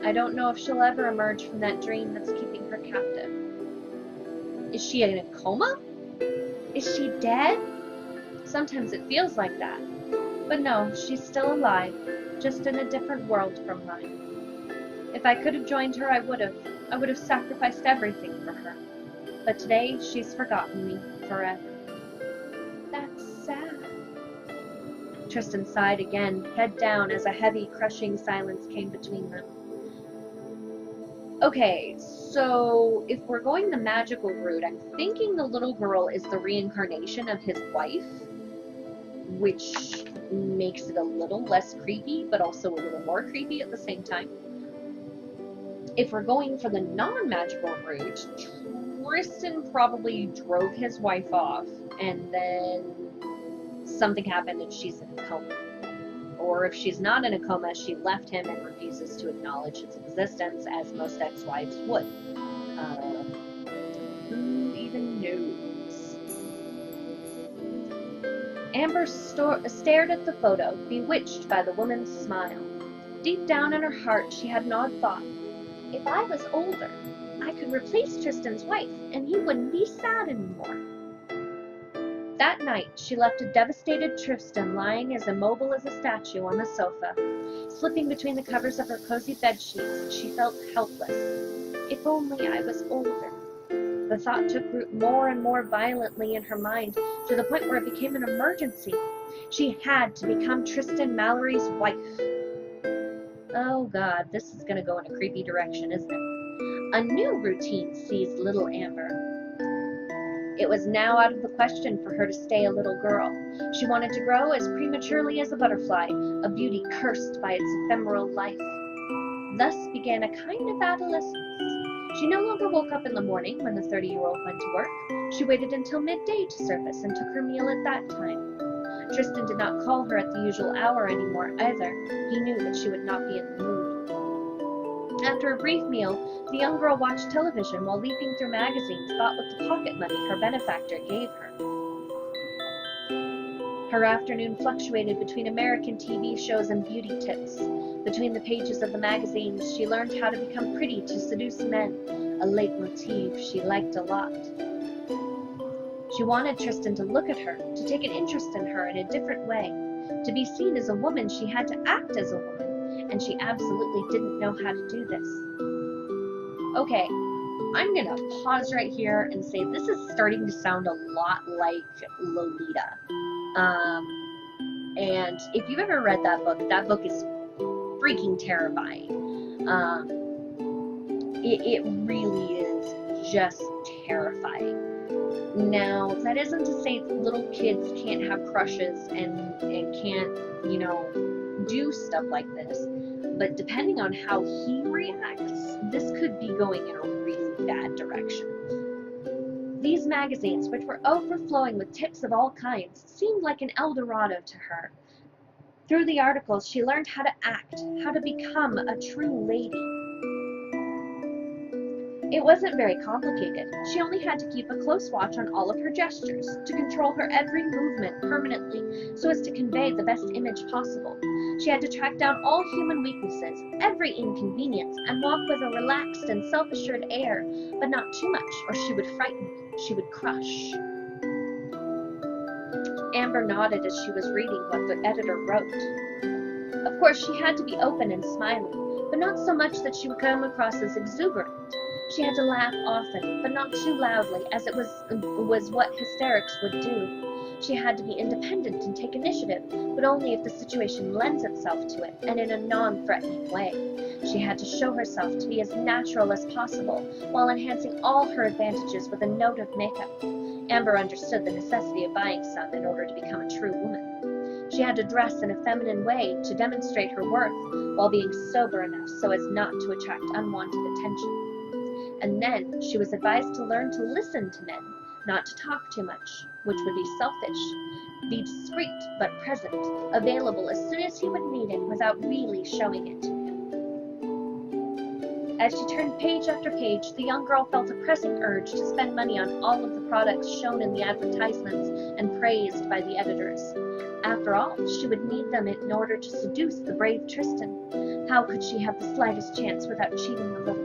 I don't know if she'll ever emerge from that dream that's keeping her captive. Is she in a coma? Is she dead? Sometimes it feels like that. But no, she's still alive, just in a different world from mine. If I could have joined her, I would have sacrificed everything for her. But today, she's forgotten me forever. That's sad. Tristan sighed again, head down, as a heavy, crushing silence came between them. Okay, so if we're going the magical route, I'm thinking the little girl is the reincarnation of his wife, which makes it a little less creepy, but also a little more creepy at the same time. If we're going for the non-magical route, Tristan probably drove his wife off, and then something happened and she's in a coma. Or if she's not in a coma, she left him and refuses to acknowledge its existence, as most ex-wives would. Who even knows? Amber stared at the photo, bewitched by the woman's smile. Deep down in her heart, she had an odd thought. If I was older, I could replace Tristan's wife, and he wouldn't be sad anymore. That night, she left a devastated Tristan lying as immobile as a statue on the sofa. Slipping between the covers of her cozy bedsheets, she felt helpless. If only I was older. The thought took root more and more violently in her mind, to the point where it became an emergency. She had to become Tristan Mallory's wife. Oh God, this is going to go in a creepy direction, isn't it? A new routine seized little Amber. It was now out of the question for her to stay a little girl. She wanted to grow as prematurely as a butterfly, a beauty cursed by its ephemeral life. Thus began a kind of adolescence. She no longer woke up in the morning when the 30-year-old went to work. She waited until midday to surface and took her meal at that time. Tristan did not call her at the usual hour anymore either. He knew that she would not be in the mood. After a brief meal, the young girl watched television while leafing through magazines bought with the pocket money her benefactor gave her. Her afternoon fluctuated between American TV shows and beauty tips. Between the pages of the magazines, she learned how to become pretty to seduce men, a leitmotif she liked a lot. She wanted Tristan to look at her, to take an interest in her in a different way. To be seen as a woman, she had to act as a woman, and she absolutely didn't know how to do this. Okay, I'm gonna pause right here and say this is starting to sound a lot like Lolita. And if you've ever read that book is freaking terrifying. It really is just terrifying. Now, that isn't to say that little kids can't have crushes and can't, do stuff like this. But depending on how he reacts, this could be going in a really bad direction. These magazines, which were overflowing with tips of all kinds, seemed like an El Dorado to her. Through the articles, she learned how to act, how to become a true lady. It wasn't very complicated. She only had to keep a close watch on all of her gestures, to control her every movement permanently so as to convey the best image possible. She had to track down all human weaknesses, every inconvenience, and walk with a relaxed and self-assured air, but not too much, or she would frighten, she would crush. Amber nodded as she was reading what the editor wrote. Of course, she had to be open and smiling, but not so much that she would come across as exuberant. She had to laugh often, but not too loudly, as it was what hysterics would do. She had to be independent and take initiative, but only if the situation lends itself to it, and in a non-threatening way. She had to show herself to be as natural as possible, while enhancing all her advantages with a note of makeup. Amber understood the necessity of buying some in order to become a true woman. She had to dress in a feminine way to demonstrate her worth while being sober enough so as not to attract unwanted attention. And then she was advised to learn to listen to men, not to talk too much, which would be selfish. Be discreet but present, available as soon as he would need it without really showing it to him. As she turned page after page, the young girl felt a pressing urge to spend money on all of the products shown in the advertisements and praised by the editors. After all, she would need them in order to seduce the brave Tristan. How could she have the slightest chance without cheating a little?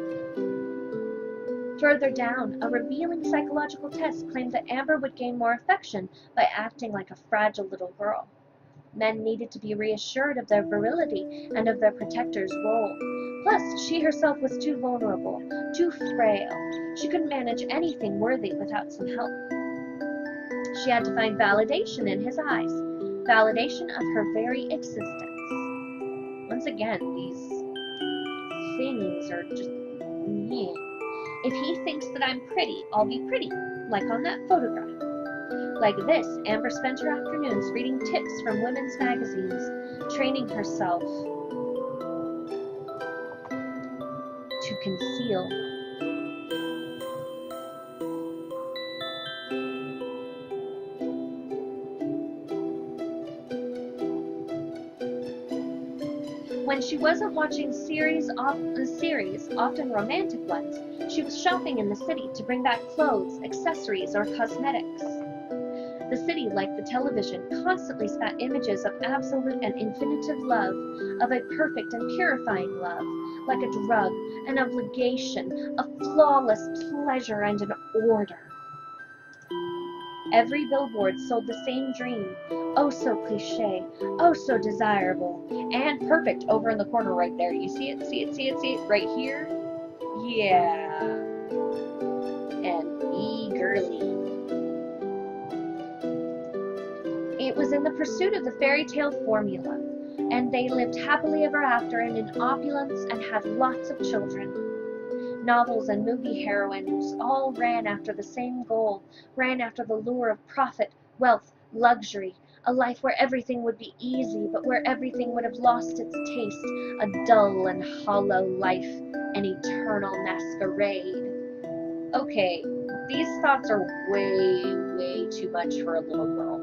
Further down, a revealing psychological test claimed that Amber would gain more affection by acting like a fragile little girl. Men needed to be reassured of their virility and of their protector's role. Plus, she herself was too vulnerable, too frail. She couldn't manage anything worthy without some help. She had to find validation in his eyes, validation of her very existence. Once again, these things are just meh. If he thinks that I'm pretty, I'll be pretty, like on that photograph. Like this, Amber spent her afternoons reading tips from women's magazines, training herself to conceal. When she wasn't watching series, often romantic ones, she was shopping in the city to bring back clothes, accessories, or cosmetics. The city, like the television, constantly spat images of absolute and infinitive love, of a perfect and purifying love, like a drug, an obligation, a flawless pleasure, and an order. Every billboard sold the same dream, oh so cliche, oh so desirable, and perfect over in the corner right there. You see it, see it, see it, see it, right here? Yeah. And eagerly. It was in the pursuit of the fairy tale formula, and they lived happily ever after and in opulence and had lots of children. Novels and movie heroines all ran after the same goal, ran after the lure of profit, wealth, luxury, a life where everything would be easy, but where everything would have lost its taste, a dull and hollow life, an eternal masquerade. Okay, these thoughts are way too much for a little girl.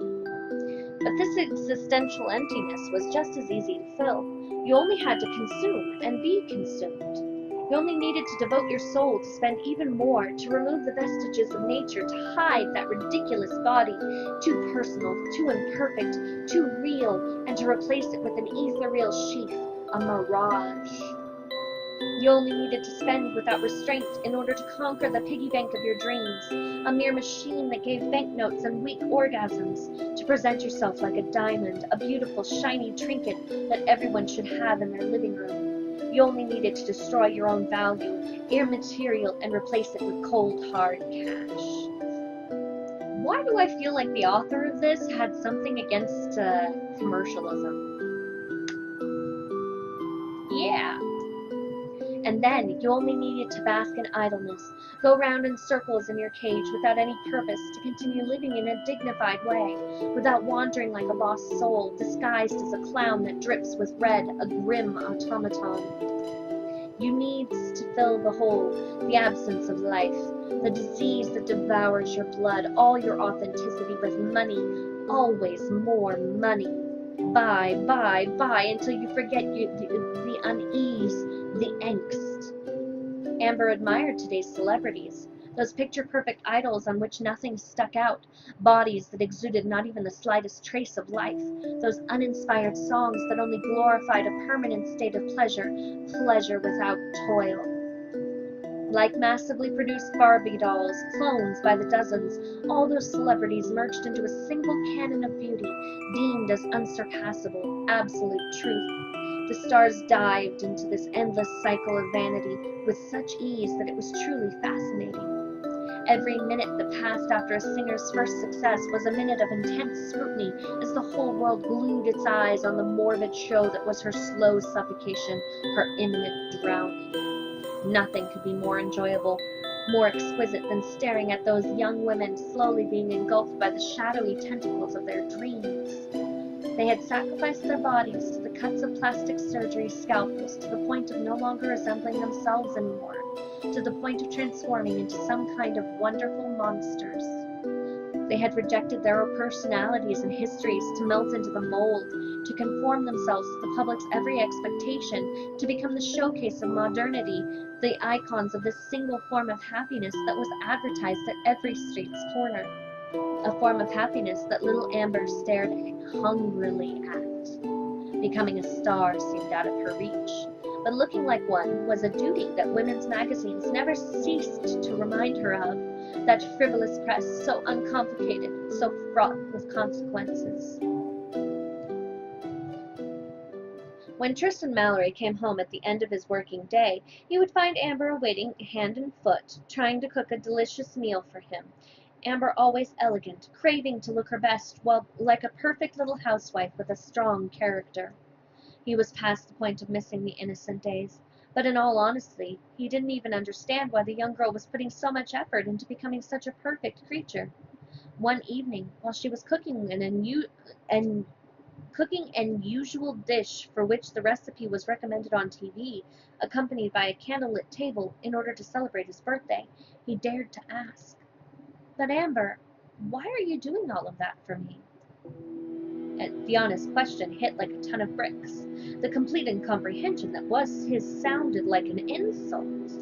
But this existential emptiness was just as easy to fill. You only had to consume and be consumed. You only needed to devote your soul to spend even more, to remove the vestiges of nature, to hide that ridiculous body, too personal, too imperfect, too real, and to replace it with an ethereal sheath, a mirage. You only needed to spend without restraint in order to conquer the piggy bank of your dreams, a mere machine that gave banknotes and weak orgasms, to present yourself like a diamond, a beautiful, shiny trinket that everyone should have in their living room. You only needed to destroy your own value, immaterial, and replace it with cold, hard cash. Why do I feel like the author of this had something against commercialism? Yeah. And then you only needed to bask in idleness, go round in circles in your cage without any purpose, to continue living in a dignified way, without wandering like a lost soul, disguised as a clown that drips with red, a grim automaton. You need to fill the hole, the absence of life, the disease that devours your blood, all your authenticity with money, always more money. Buy, until you forget the unease, the angst. Amber admired today's celebrities, those picture-perfect idols on which nothing stuck out, bodies that exuded not even the slightest trace of life, those uninspired songs that only glorified a permanent state of pleasure, pleasure without toil. Like massively produced Barbie dolls, clones by the dozens, all those celebrities merged into a single canon of beauty, deemed as unsurpassable, absolute truth. The stars dived into this endless cycle of vanity with such ease that it was truly fascinating. Every minute that passed after a singer's first success was a minute of intense scrutiny as the whole world glued its eyes on the morbid show that was her slow suffocation, her imminent drowning. Nothing could be more enjoyable, more exquisite than staring at those young women slowly being engulfed by the shadowy tentacles of their dreams. They had sacrificed their bodies to the cuts of plastic surgery scalpels to the point of no longer resembling themselves anymore, to the point of transforming into some kind of wonderful monsters. They had rejected their own personalities and histories to melt into the mold, to conform themselves to the public's every expectation, to become the showcase of modernity, the icons of this single form of happiness that was advertised at every street's corner. A form of happiness that little Amber stared hungrily at. Becoming a star seemed out of her reach, but looking like one was a duty that women's magazines never ceased to remind her of, that frivolous press so uncomplicated, so fraught with consequences. When Tristan Mallory came home at the end of his working day, he would find Amber awaiting hand and foot, trying to cook a delicious meal for him. Amber always elegant, craving to look her best, while like a perfect little housewife with a strong character. He was past the point of missing the innocent days, but in all honesty, he didn't even understand why the young girl was putting so much effort into becoming such a perfect creature. One evening, while she was cooking an unusual dish for which the recipe was recommended on TV, accompanied by a candlelit table in order to celebrate his birthday, he dared to ask, "But Amber, why are you doing all of that for me?" And the honest question hit like a ton of bricks. The complete incomprehension that was his sounded like an insult.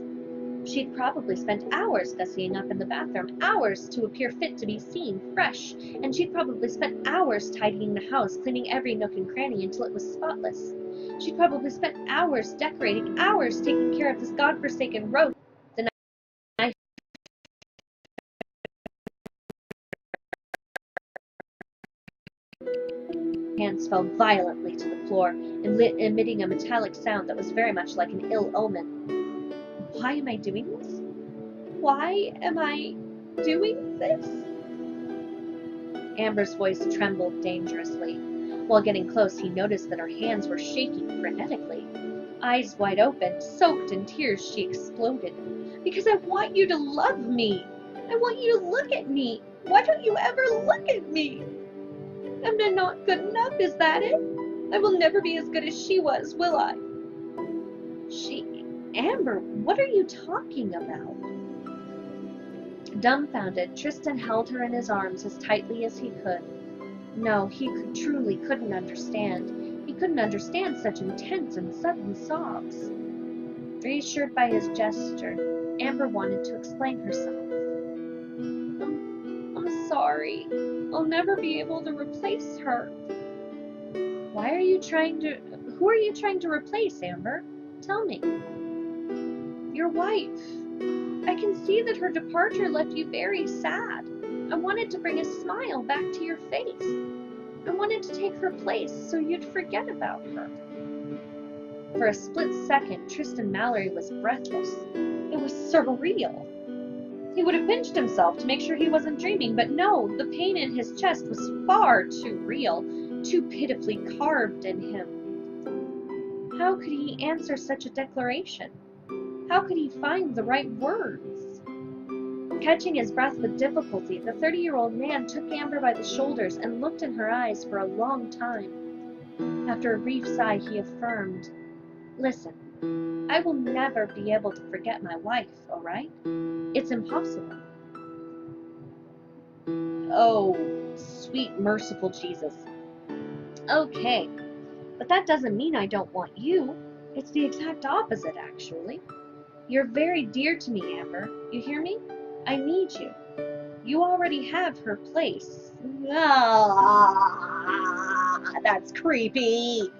She'd probably spent hours gussying up in the bathroom, hours to appear fit to be seen, fresh, and she'd probably spent hours tidying the house, cleaning every nook and cranny until it was spotless. She'd probably spent hours decorating, hours taking care of this godforsaken roast. The night hands fell violently to the floor, emitting a metallic sound that was very much like an ill omen. Why am I doing this? Why am I doing this? Amber's voice trembled dangerously. While getting close, he noticed that her hands were shaking frenetically. Eyes wide open, soaked in tears, she exploded. "Because I want you to love me. I want you to look at me. Why don't you ever look at me? Am I not good enough? Is that it? I will never be as good as she was, will I?" Amber, what are you talking about? Dumbfounded, Tristan held her in his arms as tightly as he could. No, he truly couldn't understand. He couldn't understand such intense and sudden sobs. Reassured by his gesture, Amber wanted to explain herself. I'm sorry. I'll never be able to replace her." Who are you trying to replace, Amber? Tell me. "Your wife. I can see that her departure left you very sad. I wanted to bring a smile back to your face. I wanted to take her place so you'd forget about her." For a split second, Tristan Mallory was breathless. It was surreal. He would have pinched himself to make sure he wasn't dreaming, but no, the pain in his chest was far too real, too pitifully carved in him. How could he answer such a declaration? How could he find the right words? Catching his breath with difficulty, the 30-year-old man took Amber by the shoulders and looked in her eyes for a long time. After a brief sigh, he affirmed, "Listen, I will never be able to forget my wife, all right? It's impossible." Oh, sweet, merciful Jesus. Okay, but that doesn't mean I don't want you. It's the exact opposite, actually. You're very dear to me, Amber. You hear me? I need you. You already have her place. Ah, that's creepy.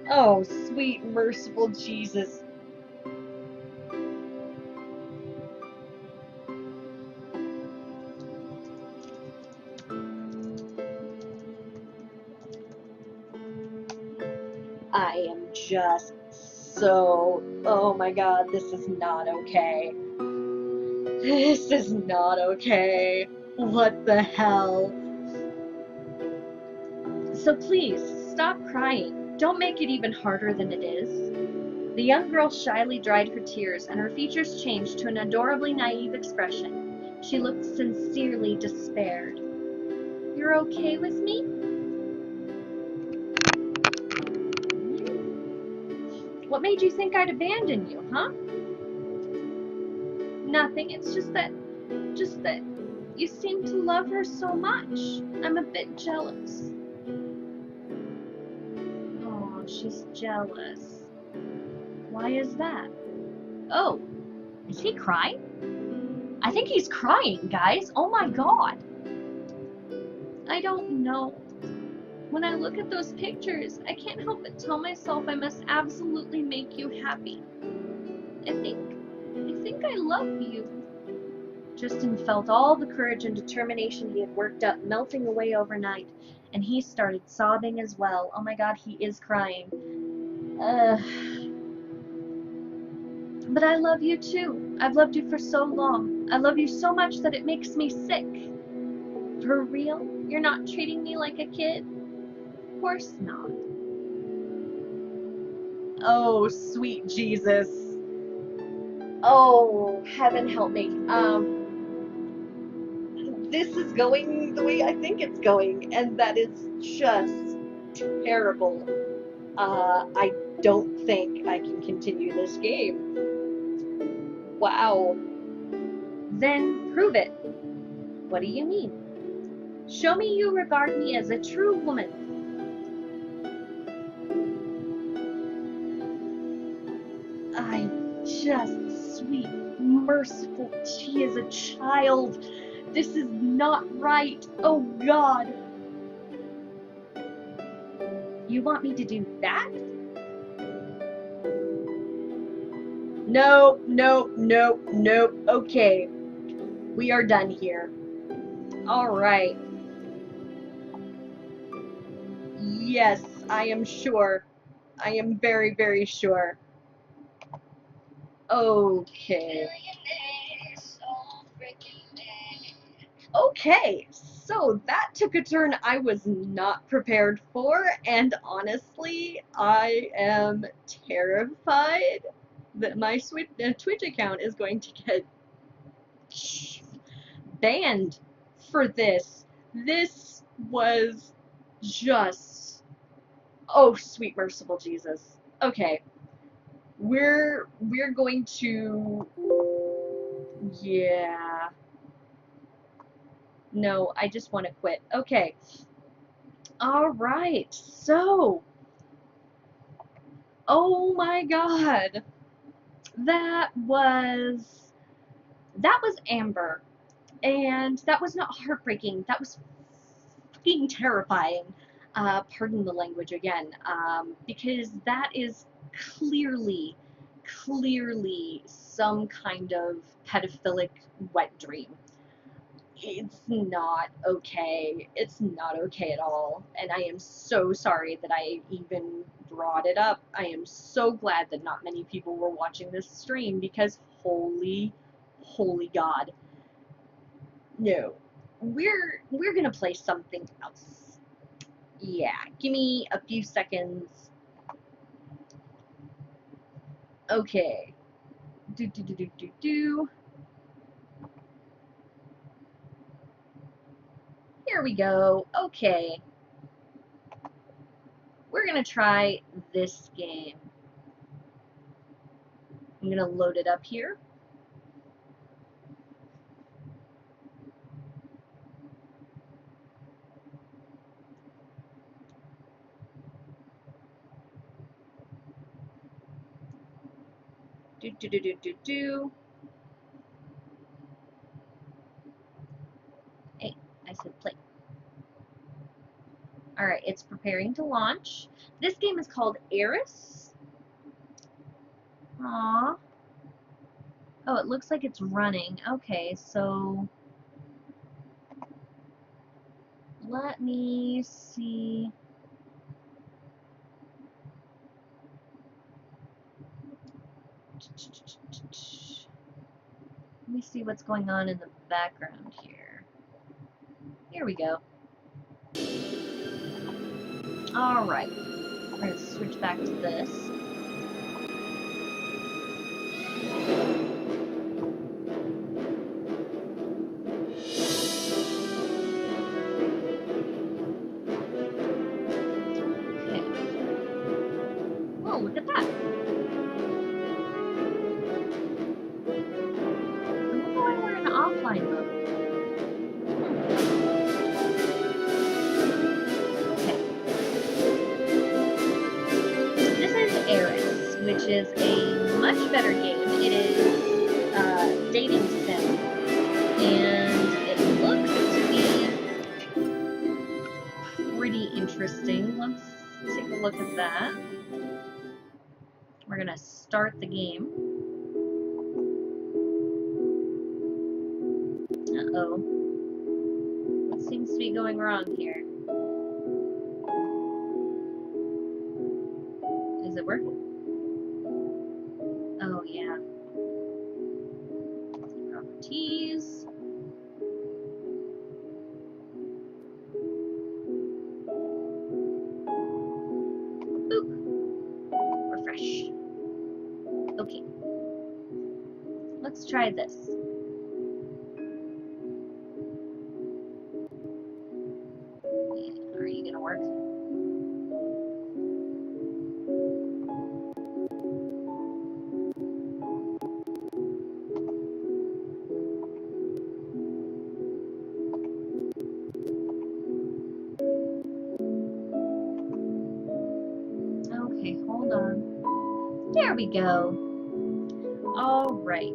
Oh, sweet, merciful Jesus. I am just so... Oh my God, this is not okay. This is not okay. What the hell? So please, stop crying. Don't make it even harder than it is. The young girl shyly dried her tears, and her features changed to an adorably naive expression. She looked sincerely despaired. "You're okay with me?" What made you think I'd abandon you, huh? Nothing. It's just that you seem to love her so much. I'm a bit jealous. Oh, she's jealous. Why is that? Oh, is he crying? I think he's crying, guys. Oh my god. I don't know. When I look at those pictures, I can't help but tell myself I must absolutely make you happy. I think I love you. Tristan felt all the courage and determination he had worked up melting away overnight, and he started sobbing as well. Oh my god, he is crying. But I love you too. I've loved you for so long. I love you so much that it makes me sick. For real? You're not treating me like a kid? Of course not. Oh, sweet Jesus. Oh, heaven help me. This is going the way I think it's going, and that is just terrible. I don't think I can continue this game. Wow. Then prove it. What do you mean? Show me you regard me as a true woman. Sweet, merciful, she is a child. This is not right. Oh God. You want me to do that? No. Okay. We are done here. Alright. Yes, I am sure. I am very, very sure. Okay. Okay, so that took a turn I was not prepared for, and honestly, I am terrified that my Twitch account is going to get banned for this. This was just... Oh, sweet merciful Jesus. Okay. We're going to... Yeah. No, I just want to quit. Okay. Alright, so... Oh my god. That was Amber. And that was not heartbreaking. That was fucking terrifying. Pardon the language again. Because that is clearly some kind of pedophilic wet dream. It's not okay. It's not okay at all. And I am so sorry that I even brought it up. I am so glad that not many people were watching this stream because holy God. No. We're gonna play something else. Yeah, give me a few seconds. Okay. Here we go. Okay. We're gonna try this game. I'm gonna load it up here. Hey, I said play. Alright, it's preparing to launch. This game is called Eris. Aww. Oh, it looks like it's running. Okay, so... Let me see... Let me see what's going on in the background here. Here we go. Alright. We're going to switch back to this. Okay. Oh, look at that. find them. Okay. This is Eris, which is a much better game. It is dating sim, and it looks to be pretty interesting. Let's take a look at that. We're gonna start the game. Uh-oh. What seems to be going wrong here? Is it working? Oh, yeah. Properties. Boop. Refresh. Okay. Let's try this. Are you gonna work? Okay, hold on. There we go. All right.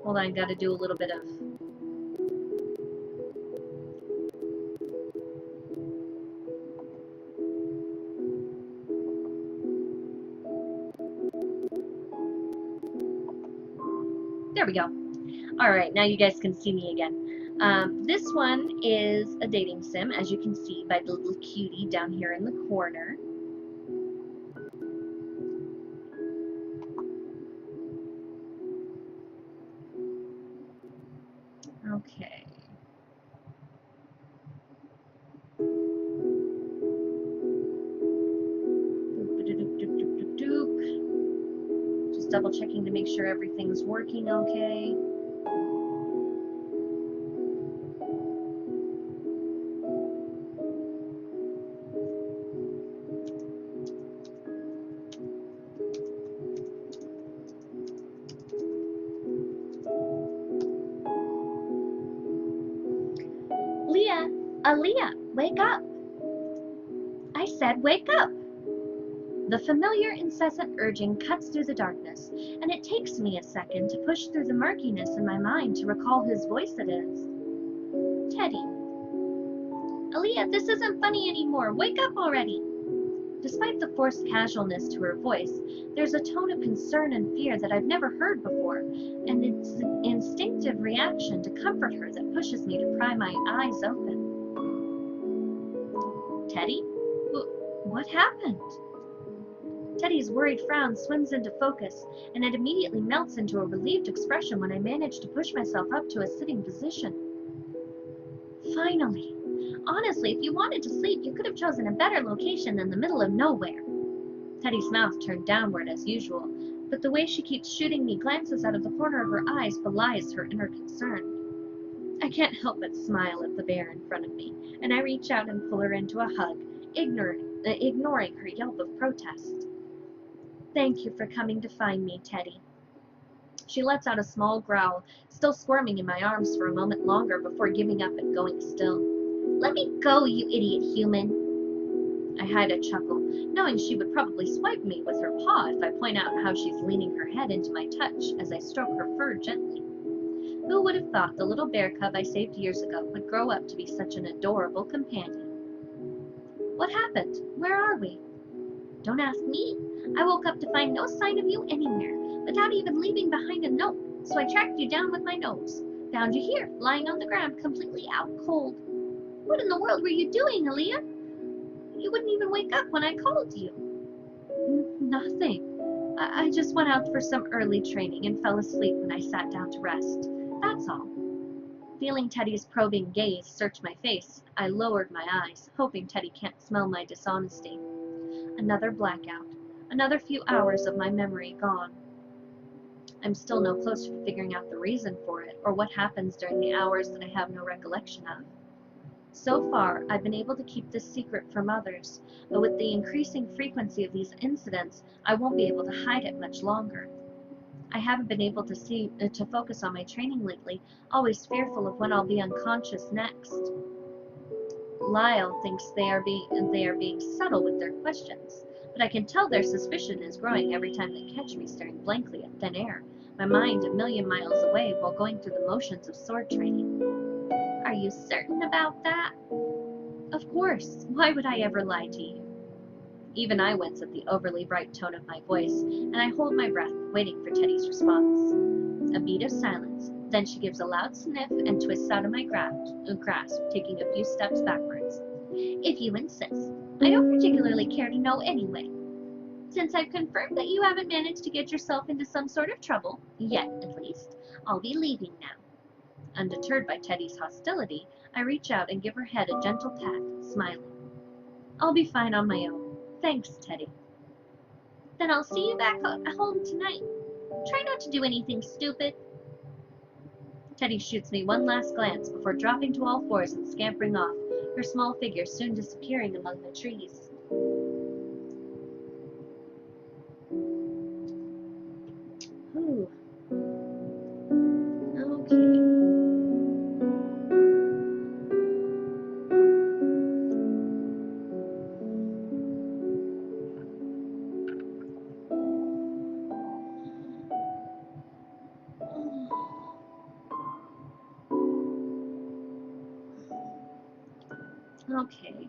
Hold on, gotta do a little bit of... There we go. Alright, now you guys can see me again. This one is a dating sim, as you can see by the little cutie down here in the corner. Okay. Just double checking to make sure everything's working okay. Aaliyah, wake up! I said wake up! The familiar, incessant urging cuts through the darkness, and it takes me a second to push through the murkiness in my mind to recall whose voice it is. Teddy. Aaliyah, this isn't funny anymore. Wake up already! Despite the forced casualness to her voice, there's a tone of concern and fear that I've never heard before, and it's an instinctive reaction to comfort her that pushes me to pry my eyes open. Teddy? What happened? Teddy's worried frown swims into focus, and it immediately melts into a relieved expression when I manage to push myself up to a sitting position. Finally! Honestly, if you wanted to sleep, you could have chosen a better location than the middle of nowhere. Teddy's mouth turned downward as usual, but the way she keeps shooting me glances out of the corner of her eyes belies her inner concern. I can't help but smile at the bear in front of me, and I reach out and pull her into a hug, ignoring her yelp of protest. Thank you for coming to find me, Teddy. She lets out a small growl, still squirming in my arms for a moment longer before giving up and going still. Let me go, you idiot human. I hide a chuckle, knowing she would probably swipe me with her paw if I point out how she's leaning her head into my touch as I stroke her fur gently. Who would have thought the little bear cub I saved years ago would grow up to be such an adorable companion? What happened? Where are we? Don't ask me. I woke up to find no sign of you anywhere, without even leaving behind a note, so I tracked you down with my nose. Found you here, lying on the ground, completely out cold. What in the world were you doing, Aaliyah? You wouldn't even wake up when I called you. Nothing. I just went out for some early training and fell asleep when I sat down to rest. That's all. Feeling Teddy's probing gaze search my face, I lowered my eyes, hoping Teddy can't smell my dishonesty. Another blackout. Another few hours of my memory gone. I'm still no closer to figuring out the reason for it, or what happens during the hours that I have no recollection of. So far, I've been able to keep this secret from others, but with the increasing frequency of these incidents, I won't be able to hide it much longer. I haven't been able to focus on my training lately, always fearful of when I'll be unconscious next. Lyle thinks they are being subtle with their questions, but I can tell their suspicion is growing every time they catch me staring blankly at thin air, my mind a million miles away while going through the motions of sword training. Are you certain about that? Of course. Why would I ever lie to you? Even I wince at the overly bright tone of my voice, and I hold my breath, waiting for Teddy's response. A beat of silence, then she gives a loud sniff and twists out of my grasp, taking a few steps backwards. If you insist. I don't particularly care to know anyway. Since I've confirmed that you haven't managed to get yourself into some sort of trouble, yet at least, I'll be leaving now. Undeterred by Teddy's hostility, I reach out and give her head a gentle pat, smiling. I'll be fine on my own. Thanks, Teddy. Then I'll see you back at home tonight. Try not to do anything stupid. Teddy shoots me one last glance before dropping to all fours and scampering off, her small figure soon disappearing among the trees. Ooh. Okay. Okay.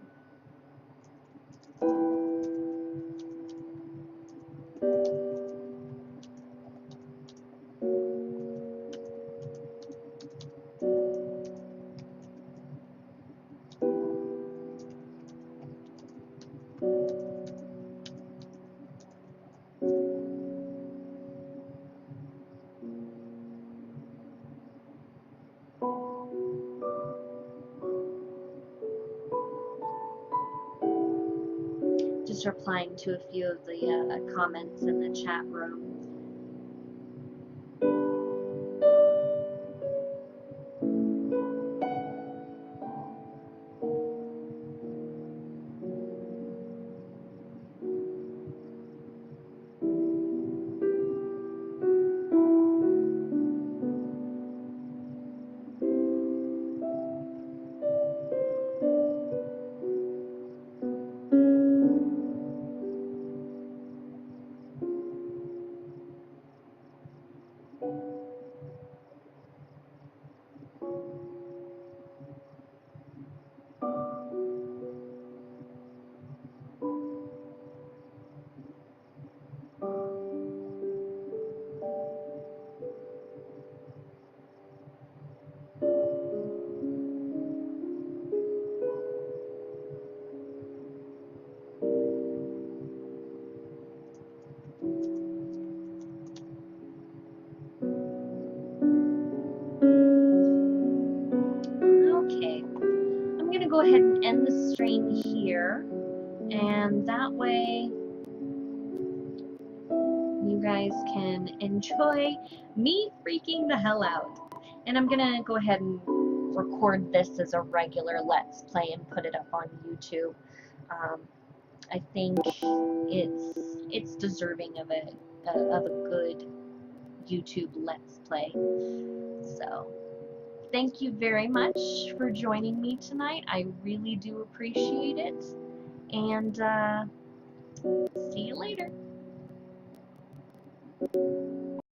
Just replying to a few of the comments in the chat room. Okay. I'm going to go ahead and end the stream here, and that way you guys can enjoy me freaking the hell out. And I'm gonna go ahead and record this as a regular Let's Play and put it up on YouTube. I think it's deserving of a good YouTube Let's Play. So thank you very much for joining me tonight. I really do appreciate it. And see you later.